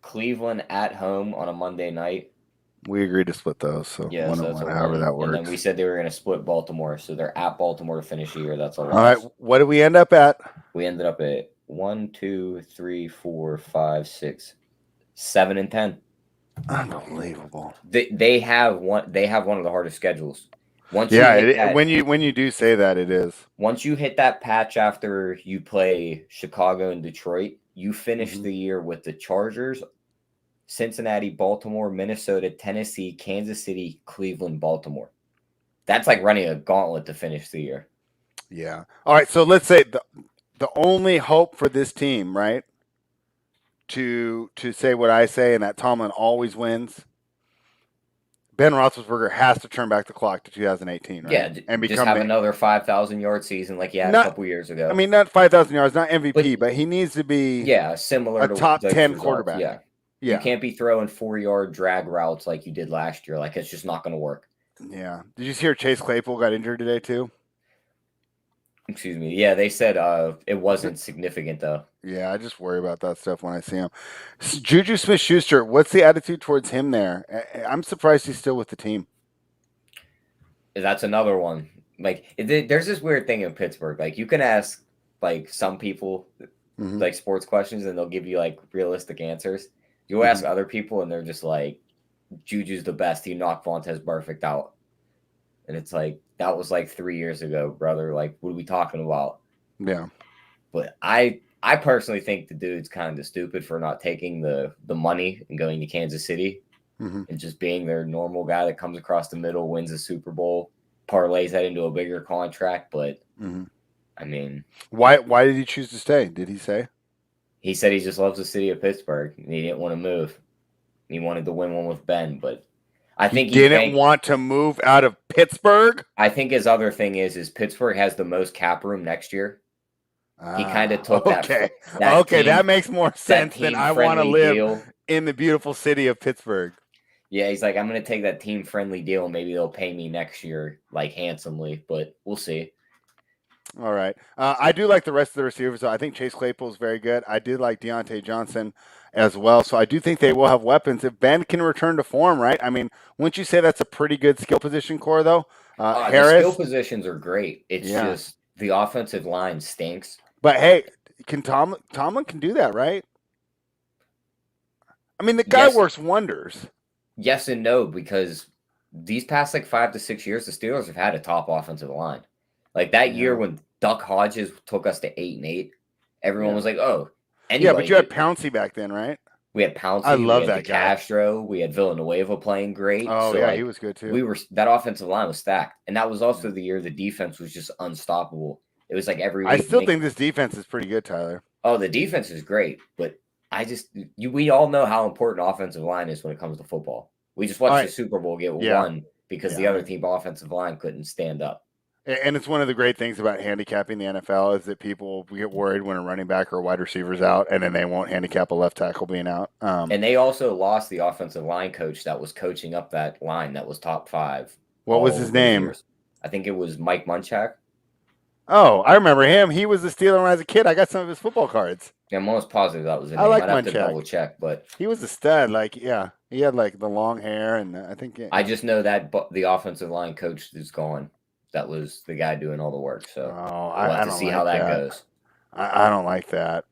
Cleveland at home on a Monday night. We agreed to split those, so Yeah, one so and that's one, a however win. that And then works. we said they were going to split Baltimore, so they're at Baltimore to finish the year. That's a loss. All right, what did we end up at? We ended up at 1, 2, 3, 4, 5, 6, 7, and 10. Unbelievable. They have one. They have one of the hardest schedules. Once Yeah, you hit that, when you do say that, it is. once you hit that patch after you play Chicago and Detroit, you finish Mhm. the year with the Chargers, Cincinnati, Baltimore, Minnesota, Tennessee, Kansas City, Cleveland, Baltimore. That's like running a gauntlet to finish the year. Yeah. All right, so let's say the only hope for this team, right? To say what I say, and that Tomlin always wins. Ben Roethlisberger has to turn back the clock to 2018, right? Yeah, and just become have another 5,000-yard season like he had a couple years ago. I mean, not 5,000 yards, not MVP, but he needs to be similar a to top those 10 results. quarterback. Yeah. Yeah. You can't be throwing 4-yard drag routes like you did last year. Like, it's just not going to work. Yeah. Did you hear Chase Claypool got injured today too? Excuse me. Yeah, they said it wasn't significant, though. Yeah, I just worry about that stuff when I see him. Juju Smith-Schuster, what's the attitude towards him there? I'm surprised he's still with the team. That's another one. Like, there's this weird thing in Pittsburgh. Like, you can ask, like, some people, Mhm. like, sports questions, and they'll give you, like, realistic answers. You'll ask other people, and they're just like, Juju's the best. He knocked Vontaze Burfict out. And it's like, that was, like, 3 years ago, brother. Like, what are we talking about? Yeah. But I personally think the dude's kind of stupid for not taking the money and going to Kansas City. Mhm. and just being their normal guy that comes across the middle, wins a Super Bowl, parlays that into a bigger contract. But Mhm. I mean, Why did he choose to stay? Did he say? he said he just loves the city of Pittsburgh and he didn't want to move. He wanted to win one with Ben, but I He think he didn't banked. want to move out of Pittsburgh? I think his other thing is Pittsburgh has the most cap room next year. He kind of Ah, took okay. that Okay, that team makes more that sense than team I want to friendly live deal. in the beautiful city of Pittsburgh. Yeah, he's like, I'm gonna take that team friendly deal. Maybe they'll pay me next year, like handsomely, but we'll see. All right. I do like the rest of the receivers. I think Chase Claypool is very good. I did like Deontay Johnson as well. So I do think they will have weapons if Ben can return to form, right? I mean, wouldn't you say that's a pretty good skill position core, though? The skill Harris, positions are great. It's yeah. just the offensive line stinks. But hey, can Tomlin can do that, right? I mean, the guy Yes, works wonders. yes and no, because these past like 5 to 6 years, the Steelers have had a top offensive line. Like that year Yeah. when Duck Hodges took us to 8-8, everyone Yeah. was like, "Oh, Yeah, anybody." but you had Pouncey back then, right? We had I Pouncey, love we had that guy. DeCastro, we had Villanueva playing great. Oh, So yeah, he like was good too. that offensive line was stacked, and that was also Yeah. the year the defense was just unstoppable. It was like every I week. still think this defense is pretty good, Tyler. Oh, the defense is great, but we all know how important offensive line is when it comes to football. We just watched All the right. Super Bowl get Yeah. won because the Yeah. other team offensive line couldn't stand up. And it's one of the great things about handicapping the NFL is that people get worried when a running back or a wide receiver's out, and then they won't handicap a left tackle being out. And they also lost the offensive line coach that was coaching up that line that was top 5. What was all his those name? years. I think it was Mike Munchak. Oh, I remember him. He was a Steeler when I was a kid. I got some of his football cards. Yeah, I'm almost positive that was the I name. like I'd have to Munchak. double check, but He was a stud. Like, yeah, he had like the long hair, and I think I just know that the offensive line coach is gone. That was the guy doing all the work. So Oh, we'll have I to don't see like how that that. goes. I don't like that.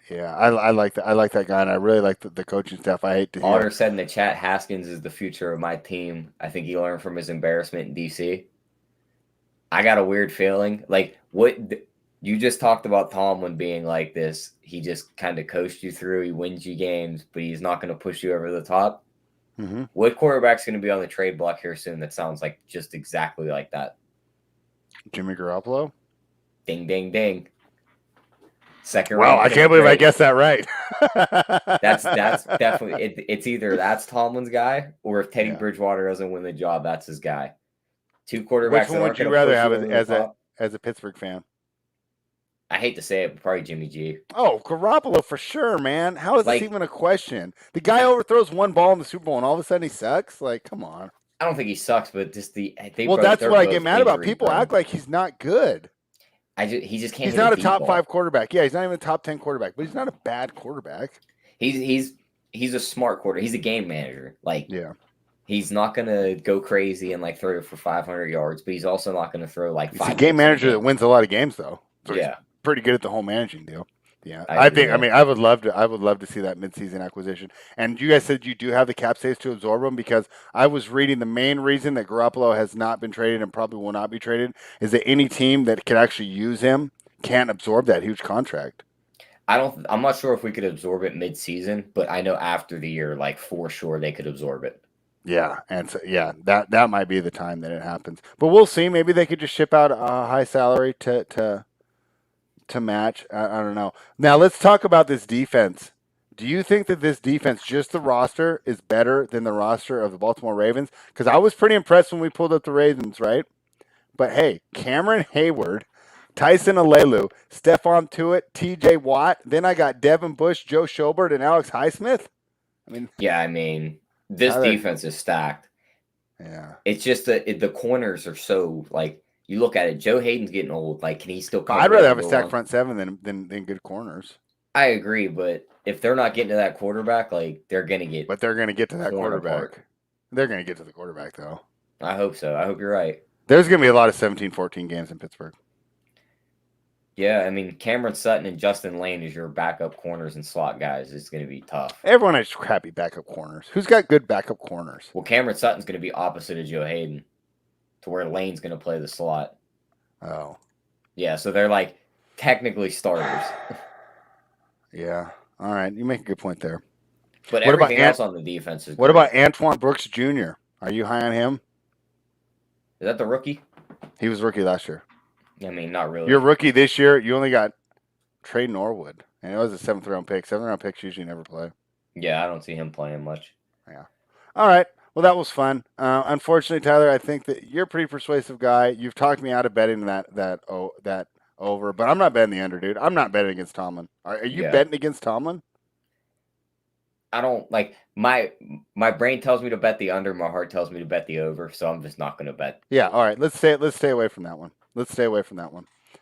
Yeah, I like that. I like that guy, and I really like the coaching staff. I hate to hear. Otter said in the chat, Haskins is the future of my team. I think he learned from his embarrassment in DC. I got a weird feeling. Like, you just talked about Tomlin being like this. He just kind of coached you through. He wins you games, but he's not going to push you over the top. Mm-hmm. What quarterback's going to be on the trade block here soon that sounds like just exactly like that? Jimmy Garoppolo. Ding, ding, ding. Second Well, round I pick can't believe I trade. guessed that right. That's definitely it's either that's Tomlin's guy, or if Teddy Yeah. Bridgewater doesn't win the job, that's his guy. Two quarterbacks Which that one aren't would you going to rather push have you over the as top. a Pittsburgh fan? I hate to say it, but probably Jimmy G. Oh, Garoppolo for sure, man. How is Like- this even a question? The guy overthrows one ball in the Super Bowl, and all of a sudden he sucks. Like, come on. I don't think he sucks, but just Well, that's what I get mad about. People act like he's not good. He just can't. He's hit not a deep top ball. 5 quarterback. Yeah, he's not even a top 10 quarterback, but he's not a bad quarterback. He's a smart quarter. He's a game manager. Like, Yeah, he's not gonna go crazy and like throw for 500 yards, but he's also not gonna throw like he's 5. a game manager that wins a lot of games, though. So Yeah, he's pretty good at the whole managing deal. Yeah, I agree, think. I mean, I would love to see that midseason acquisition. And you guys said you do have the cap space to absorb them, because I was reading the main reason that Garoppolo has not been traded and probably will not be traded is that any team that can actually use him can't absorb that huge contract. I'm not sure if we could absorb it mid-season, but I know after the year, like for sure, they could absorb it. Yeah, and so, yeah, that might be the time that it happens. But we'll see. Maybe they could just ship out a high salary to match. I don't know. Now let's talk about this defense. Do you think that this defense, just the roster, is better than the roster of the Baltimore Ravens? Because I was pretty impressed when we pulled up the Ravens, right? But hey, Cameron Hayward, Tyson Alelu, Stephon Tuitt, T.J. Watt. Then I got Devin Bush, Joe Schobert, and Alex Highsmith. I mean, this defense is stacked. Yeah, it's just that the corners are so like. You look at it, Joe Hayden's getting old. Like, can he still cover? I'd rather have a stacked front seven than good corners. I agree, but if they're not getting to that quarterback, like they're gonna get. But they're gonna get to that quarterback. They're gonna get to the quarterback, though. I hope so. I hope you're right. There's gonna be a lot of 17-14 games in Pittsburgh. Yeah, I mean, Cameron Sutton and Justin Lane as your backup corners and slot guys is going to be tough. Everyone has crappy backup corners. Who's got good backup corners? Well, Cameron Sutton's going to be opposite of Joe Hayden, to where Lane's going to play the slot. Oh. Yeah, so they're like technically starters. Yeah. All right. You make a good point there. But What about everything else on the defense is What great. about Antoine Brooks Jr.? Are you high on him? Is that the rookie? He was rookie last year. I mean, not really. You're rookie this year. You only got Trey Norwood, and it was a 7th-round pick. 7th-round picks usually never play. Yeah, I don't see him playing much. Yeah. All right. Well, that was fun. Unfortunately, Tyler, I think that you're a pretty persuasive guy. You've talked me out of betting that over, but I'm not betting the under, dude. I'm not betting against Tomlin. Are you betting against Tomlin? I don't like my brain tells me to bet the under. My heart tells me to bet the over. So I'm just not going to bet. Yeah. All right. Let's stay away from that one.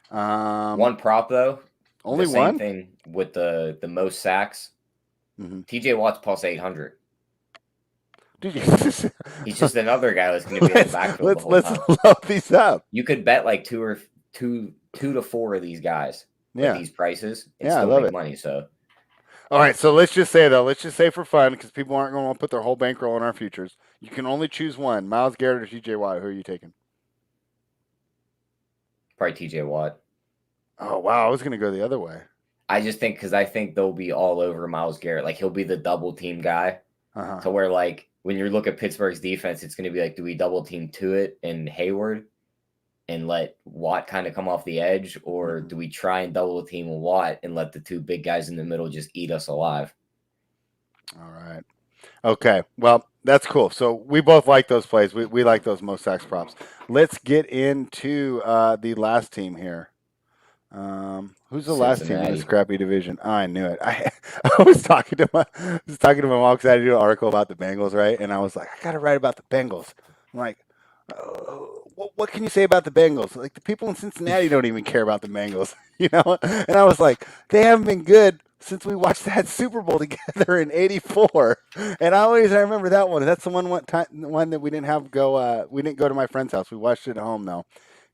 One prop though. Only the one same thing with the most sacks. Mm-hmm. TJ Watt's plus 800. Dude, he's just another guy that's going to be in the backfield. Let's load these up. You could bet like two to four of these guys. Yeah. With these prices. Yeah, I love it. Money. So. All right, so let's just say for fun, because people aren't going to put their whole bankroll on our futures. You can only choose one: Myles Garrett or T.J. Watt. Who are you taking? Probably T.J. Watt. Oh wow, I was going to go the other way. I just think because I think they'll be all over Myles Garrett. Like he'll be the double team guy. To where like when you look at Pittsburgh's defense, it's going to be like, do we double team Tuitt and Hayward and let Watt kind of come off the edge, or do we try and double team Watt and let the two big guys in the middle just eat us alive? All right. Okay. Well, that's cool. So we both like those plays. We like those most sacks props. Let's get into the last team here. Who's the last team in this crappy division? Oh, I knew it. I was talking to my mom because I had to do an article about the Bengals, right? And I was like, I got to write about the Bengals. I'm like, what can you say about the Bengals? Like the people in Cincinnati don't even care about the Bengals, you know? And I was like, they haven't been good since we watched that Super Bowl together in '84. And I remember that one. That's the one that we didn't go. We didn't go to my friend's house. We watched it at home though.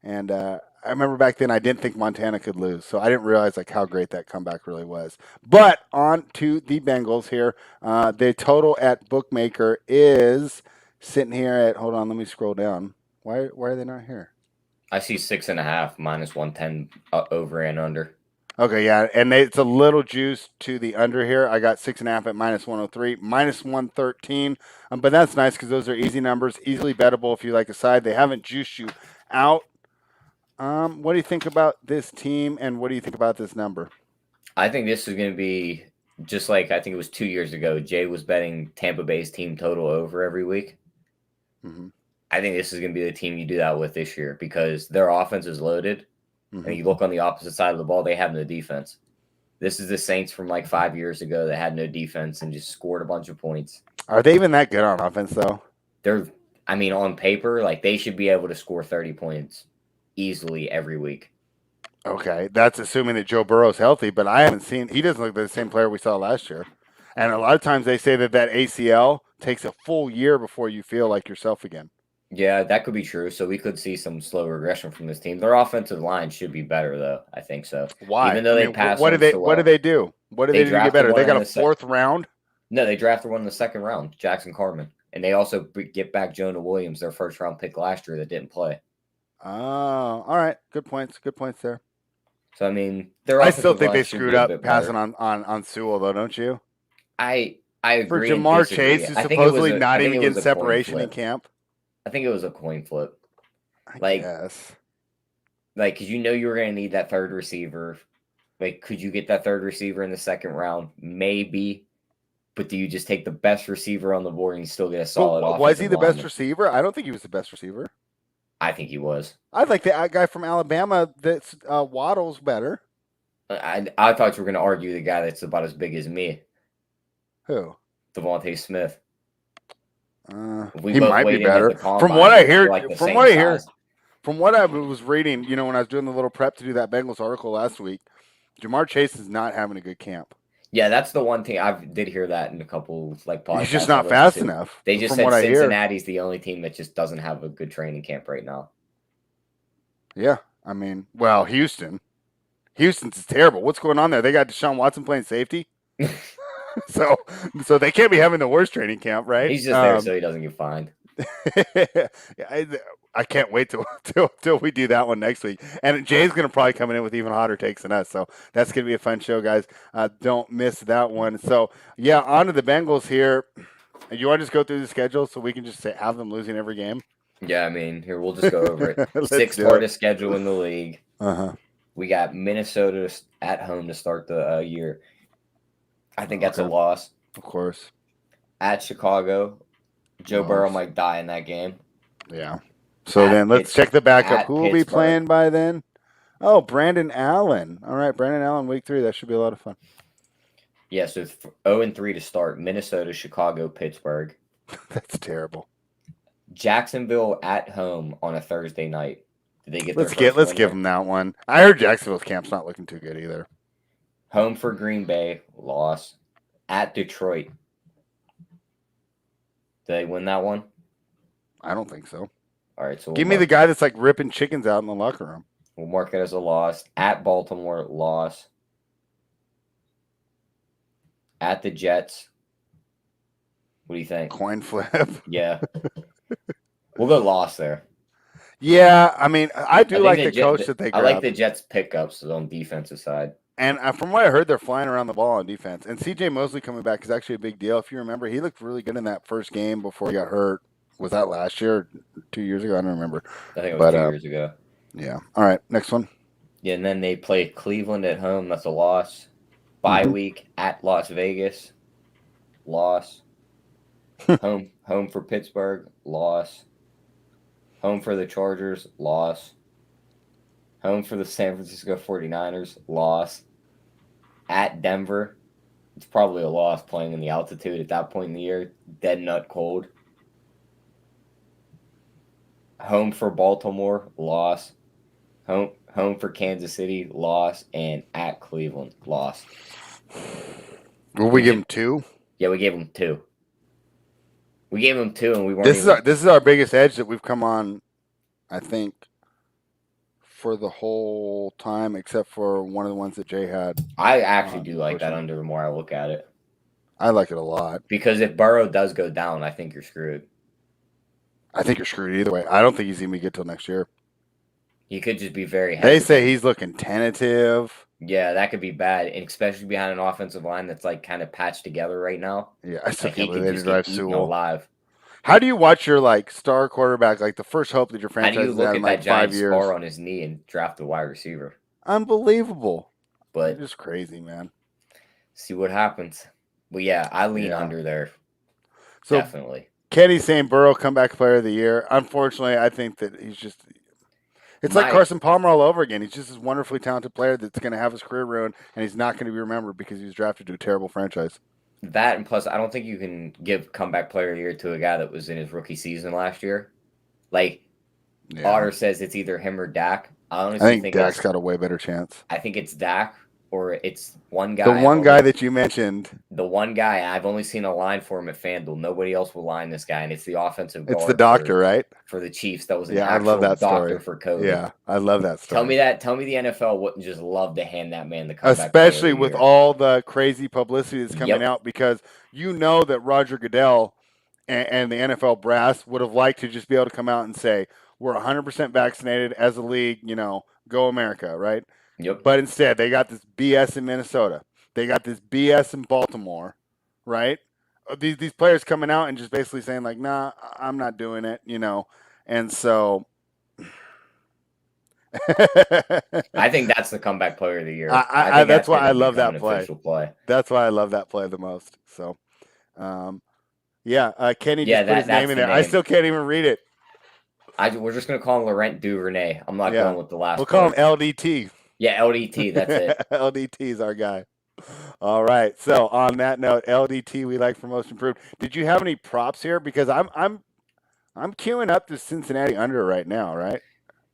And I remember back then I didn't think Montana could lose, so I didn't realize like how great that comeback really was. But on to the Bengals here. The total at Bookmaker is sitting here at. Hold on, let me scroll down. Why are they not here? I see 6.5 minus 110 over and under. Okay, yeah, and it's a little juice to the under here. I got 6.5 at minus 103, minus 113. But that's nice because those are easy numbers, easily bettable if you like a side. They haven't juiced you out. What do you think about this team, and what do you think about this number? I think this is going to be just like I think it was 2 years ago. Jay was betting Tampa Bay's team total over every week. Mm-hmm. I think this is going to be the team you do that with this year because their offense is loaded. Mm-hmm. And you look on the opposite side of the ball, they have no defense. This is the Saints from like 5 years ago that had no defense and just scored a bunch of points. Are they even that good on offense, though? On paper, like they should be able to score 30 points easily every week. Okay, that's assuming that Joe Burrow's healthy, but I haven't seen – he doesn't look like the same player we saw last year. And a lot of times they say that ACL takes a full year before you feel like yourself again. Yeah, that could be true. So we could see some slow regression from this team. Their offensive line should be better, though. I think so. Why? Even though they passed. What do they do? What do they do to get better? They got a fourth round. No, they drafted one in the second round, Jackson Carman, and they also get back Jonah Williams, their first round pick last year that didn't play. Oh, all right. Good points. Good points there. So I mean, I still think they screwed up passing on Sewell, though, don't you? I agree. For Jamar Chase, who's supposedly not even getting separation in camp. I think it was a coin flip. I guess. Like, because you were going to need that third receiver. Like, could you get that third receiver in the second round? Maybe. But do you just take the best receiver on the board and you still get a solid offensive Was he the lineman? best receiver? I don't think he was the best receiver. I think he was. I like the guy from Alabama that's Waddle's better. I thought you were going to argue the guy that's about as big as me. Who? Devontae Smith. He might be better. From what I hear, from what I was reading, when I was doing the little prep to do that Bengals article last week, Jamar Chase is not having a good camp. Yeah, that's the one thing I did hear that in a couple podcasts. He's just not fast enough. They just said Cincinnati's the only team that just doesn't have a good training camp right now. Yeah, I mean, well, Houston's is terrible. What's going on there? They got Deshaun Watson playing safety. So they can't be having the worst training camp, right? He's just there so he doesn't get fined. I can't wait till we do that one next week. And Jay's going to probably come in with even hotter takes than us. So that's going to be a fun show, guys. Don't miss that one. So, yeah, on to the Bengals here. You want to just go through the schedule so we can just have them losing every game? Yeah, I mean, here, we'll just go over it. Let's 6th hardest schedule in the league. Uh-huh. We got Minnesota at home to start the year. I think that's a loss. Of course. At Chicago, Joe Burrow might die in that game. Yeah. So then let's check the backup. Who will be Pittsburgh. playing by then? Oh, Brandon Allen. All right, Brandon Allen, week 3. That should be a lot of fun. Yeah, so 0-3 to start. Minnesota, Chicago, Pittsburgh. That's terrible. Jacksonville at home on a Thursday night. Did they get Let's give them that one. I heard Jacksonville's camp's not looking too good either. Home for Green Bay, loss. At Detroit. Did they win that one? I don't think so. All right, so give me the guy that's like ripping chickens out in the locker room. We'll mark it as a loss. At Baltimore, loss. At the Jets. What do you think? Coin flip. Yeah. We'll go loss there. Yeah, I mean, I like the coach that they grabbed. I like the Jets' pickups on defensive side. And from what I heard, they're flying around the ball on defense. And C.J. Mosley coming back is actually a big deal. If you remember, he looked really good in that first game before he got hurt. Was that last year or 2 years ago? I don't remember. I think it was 2 years ago. Yeah. All right, next one. Yeah, and then they play Cleveland at home. That's a loss. Bye week at Las Vegas. Loss. home for Pittsburgh. Loss. Home for the Chargers. Loss. Home for the San Francisco 49ers. Loss. At Denver. It's probably a loss playing in the altitude at that point in the year. Dead nut cold. Home for Baltimore, loss. Home for Kansas City, loss. And at Cleveland, loss. Will we give them 2? Yeah, we gave them 2. We gave them 2, and we weren't. This is our biggest edge that we've come on, I think, for the whole time, except for one of the ones that Jay had. I actually do like that under the more I look at it. I like it a lot. Because if Burrow does go down, I think you're screwed. I think you're screwed either way. I don't think he's even going to get till next year. He could just be very hesitant. They say he's looking tentative. Yeah, that could be bad, and especially behind an offensive line that's like kind of patched together right now. Yeah, I still can't believe they drive Sewell alive. How do you watch your star quarterback, the first hope that your franchise has had in 5 years? How do you look at that giant scar on his knee and draft a wide receiver? Unbelievable. But it's just crazy, man. See what happens. But yeah, I lean under there. So, definitely. Kenny's saying Burrow comeback player of the year. Unfortunately, I think that he's just – it's like Carson Palmer all over again. He's just this wonderfully talented player that's going to have his career ruined, and he's not going to be remembered because he was drafted to a terrible franchise. That, and plus, I don't think you can give comeback player of the year to a guy that was in his rookie season last year. Otter says it's either him or Dak. I honestly think Dak's got a way better chance. I think it's Dak, or it's one guy. The one guy that you mentioned. The one guy, I've only seen a line for him at FanDuel. Nobody else will line this guy, and it's the offensive guard. It's the doctor, right? For the Chiefs. That was an I love that doctor story. for COVID. Yeah, I love that story. Tell me the NFL wouldn't just love to hand that man the comeback. Especially with all the crazy publicity that's coming out, because you know that Roger Goodell and the NFL brass would have liked to just be able to come out and say, we're 100% vaccinated as a league, go America, right? Yep. But instead, they got this BS in Minnesota. They got this BS in Baltimore, right? These players coming out and just basically saying, nah, I'm not doing it, And so I think that's the comeback player of the year. That's why I love that play. That's why I love that play the most. So, Kenny just put his name in there. I still can't even read it. We're just going to call him Laurent Duvernay. I'm not going with the last. We'll call him LDT. Yeah, LDT. That's it. LDT is our guy. All right. So on that note, LDT, we like for most improved. Did you have any props here? Because I'm queuing up the Cincinnati under right now, right?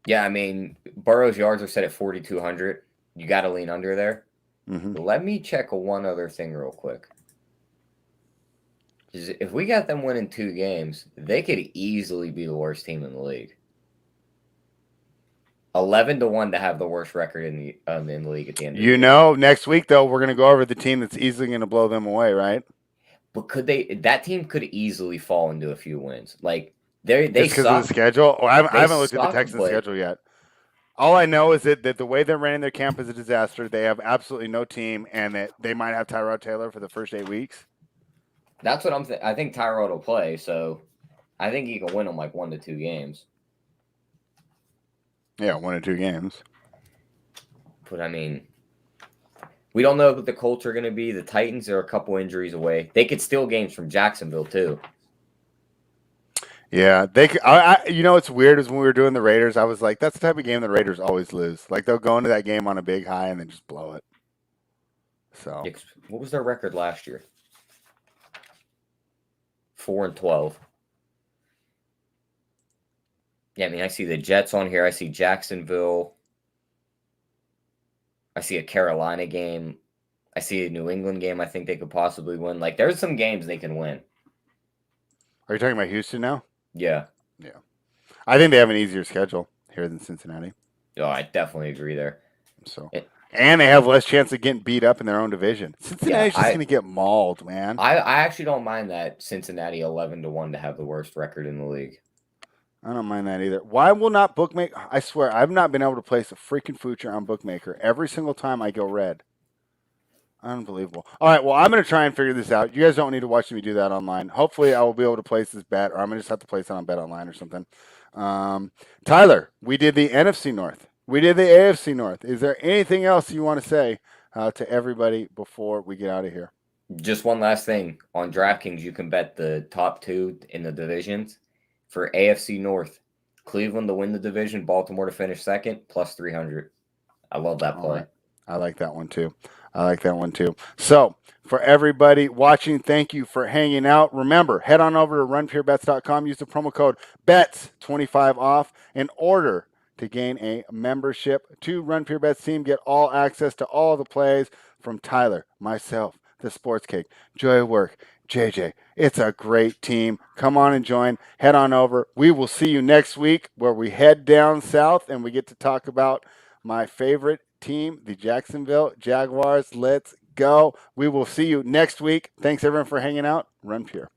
Yeah, I mean, Burrow's yards are set at 4,200. You got to lean under there. Mm-hmm. Let me check one other thing real quick. If we got them winning 2 games, they could easily be the worst team in the league. 11-1 to have the worst record in the league at the end of the year. Next week, though, we're going to go over the team that's easily going to blow them away, right? But that team could easily fall into a few wins. They Just because of suck. the schedule? Oh, I They haven't looked at the suck, Texans' but schedule yet. All I know is that the way they're running their camp is a disaster. They have absolutely no team, and that they might have Tyrod Taylor for the first 8 weeks. that's what I think Tyrod will play, so I think he can win them like 1 to 2 games. Yeah, 1 or 2 games. But I mean, we don't know what the Colts are going to be. The Titans are a couple injuries away. They could steal games from Jacksonville too. Yeah, they. You know, what's weird is when we were doing the Raiders, I was like, that's the type of game the Raiders always lose. Like they'll go into that game on a big high and then just blow it. So, what was their record last year? 4-12. Yeah, I mean, I see the Jets on here. I see Jacksonville. I see a Carolina game. I see a New England game I think they could possibly win. Like, there's some games they can win. Are you talking about Houston now? Yeah. Yeah. I think they have an easier schedule here than Cincinnati. Oh, I definitely agree there. So, and they have less chance of getting beat up in their own division. Cincinnati's just going to get mauled, man. I actually don't mind that Cincinnati 11-1 to have the worst record in the league. I don't mind that either. Why will not Bookmaker? I swear, I've not been able to place a freaking future on Bookmaker every single time I go red. Unbelievable. All right, well, I'm going to try and figure this out. You guys don't need to watch me do that online. Hopefully, I will be able to place this bet, or I'm going to just have to place it on Bet Online or something. Tyler, we did the NFC North. We did the AFC North. Is there anything else you want to say to everybody before we get out of here? Just one last thing. On DraftKings, you can bet the top 2 in the divisions. For AFC North, Cleveland to win the division, Baltimore to finish second, plus 300. I love that play. Right. I like that one too. So, for everybody watching, thank you for hanging out. Remember, head on over to runpurebets.com. Use the promo code BETS25 off in order to gain a membership to Run Pure Bets team. Get all access to all the plays from Tyler, myself, the Sports Keg, Joy at Work, JJ. It's a great team. Come on and join. Head on over. We will see you next week where we head down south and we get to talk about my favorite team, the Jacksonville Jaguars. Let's go. We will see you next week. Thanks everyone for hanging out. Run Pure.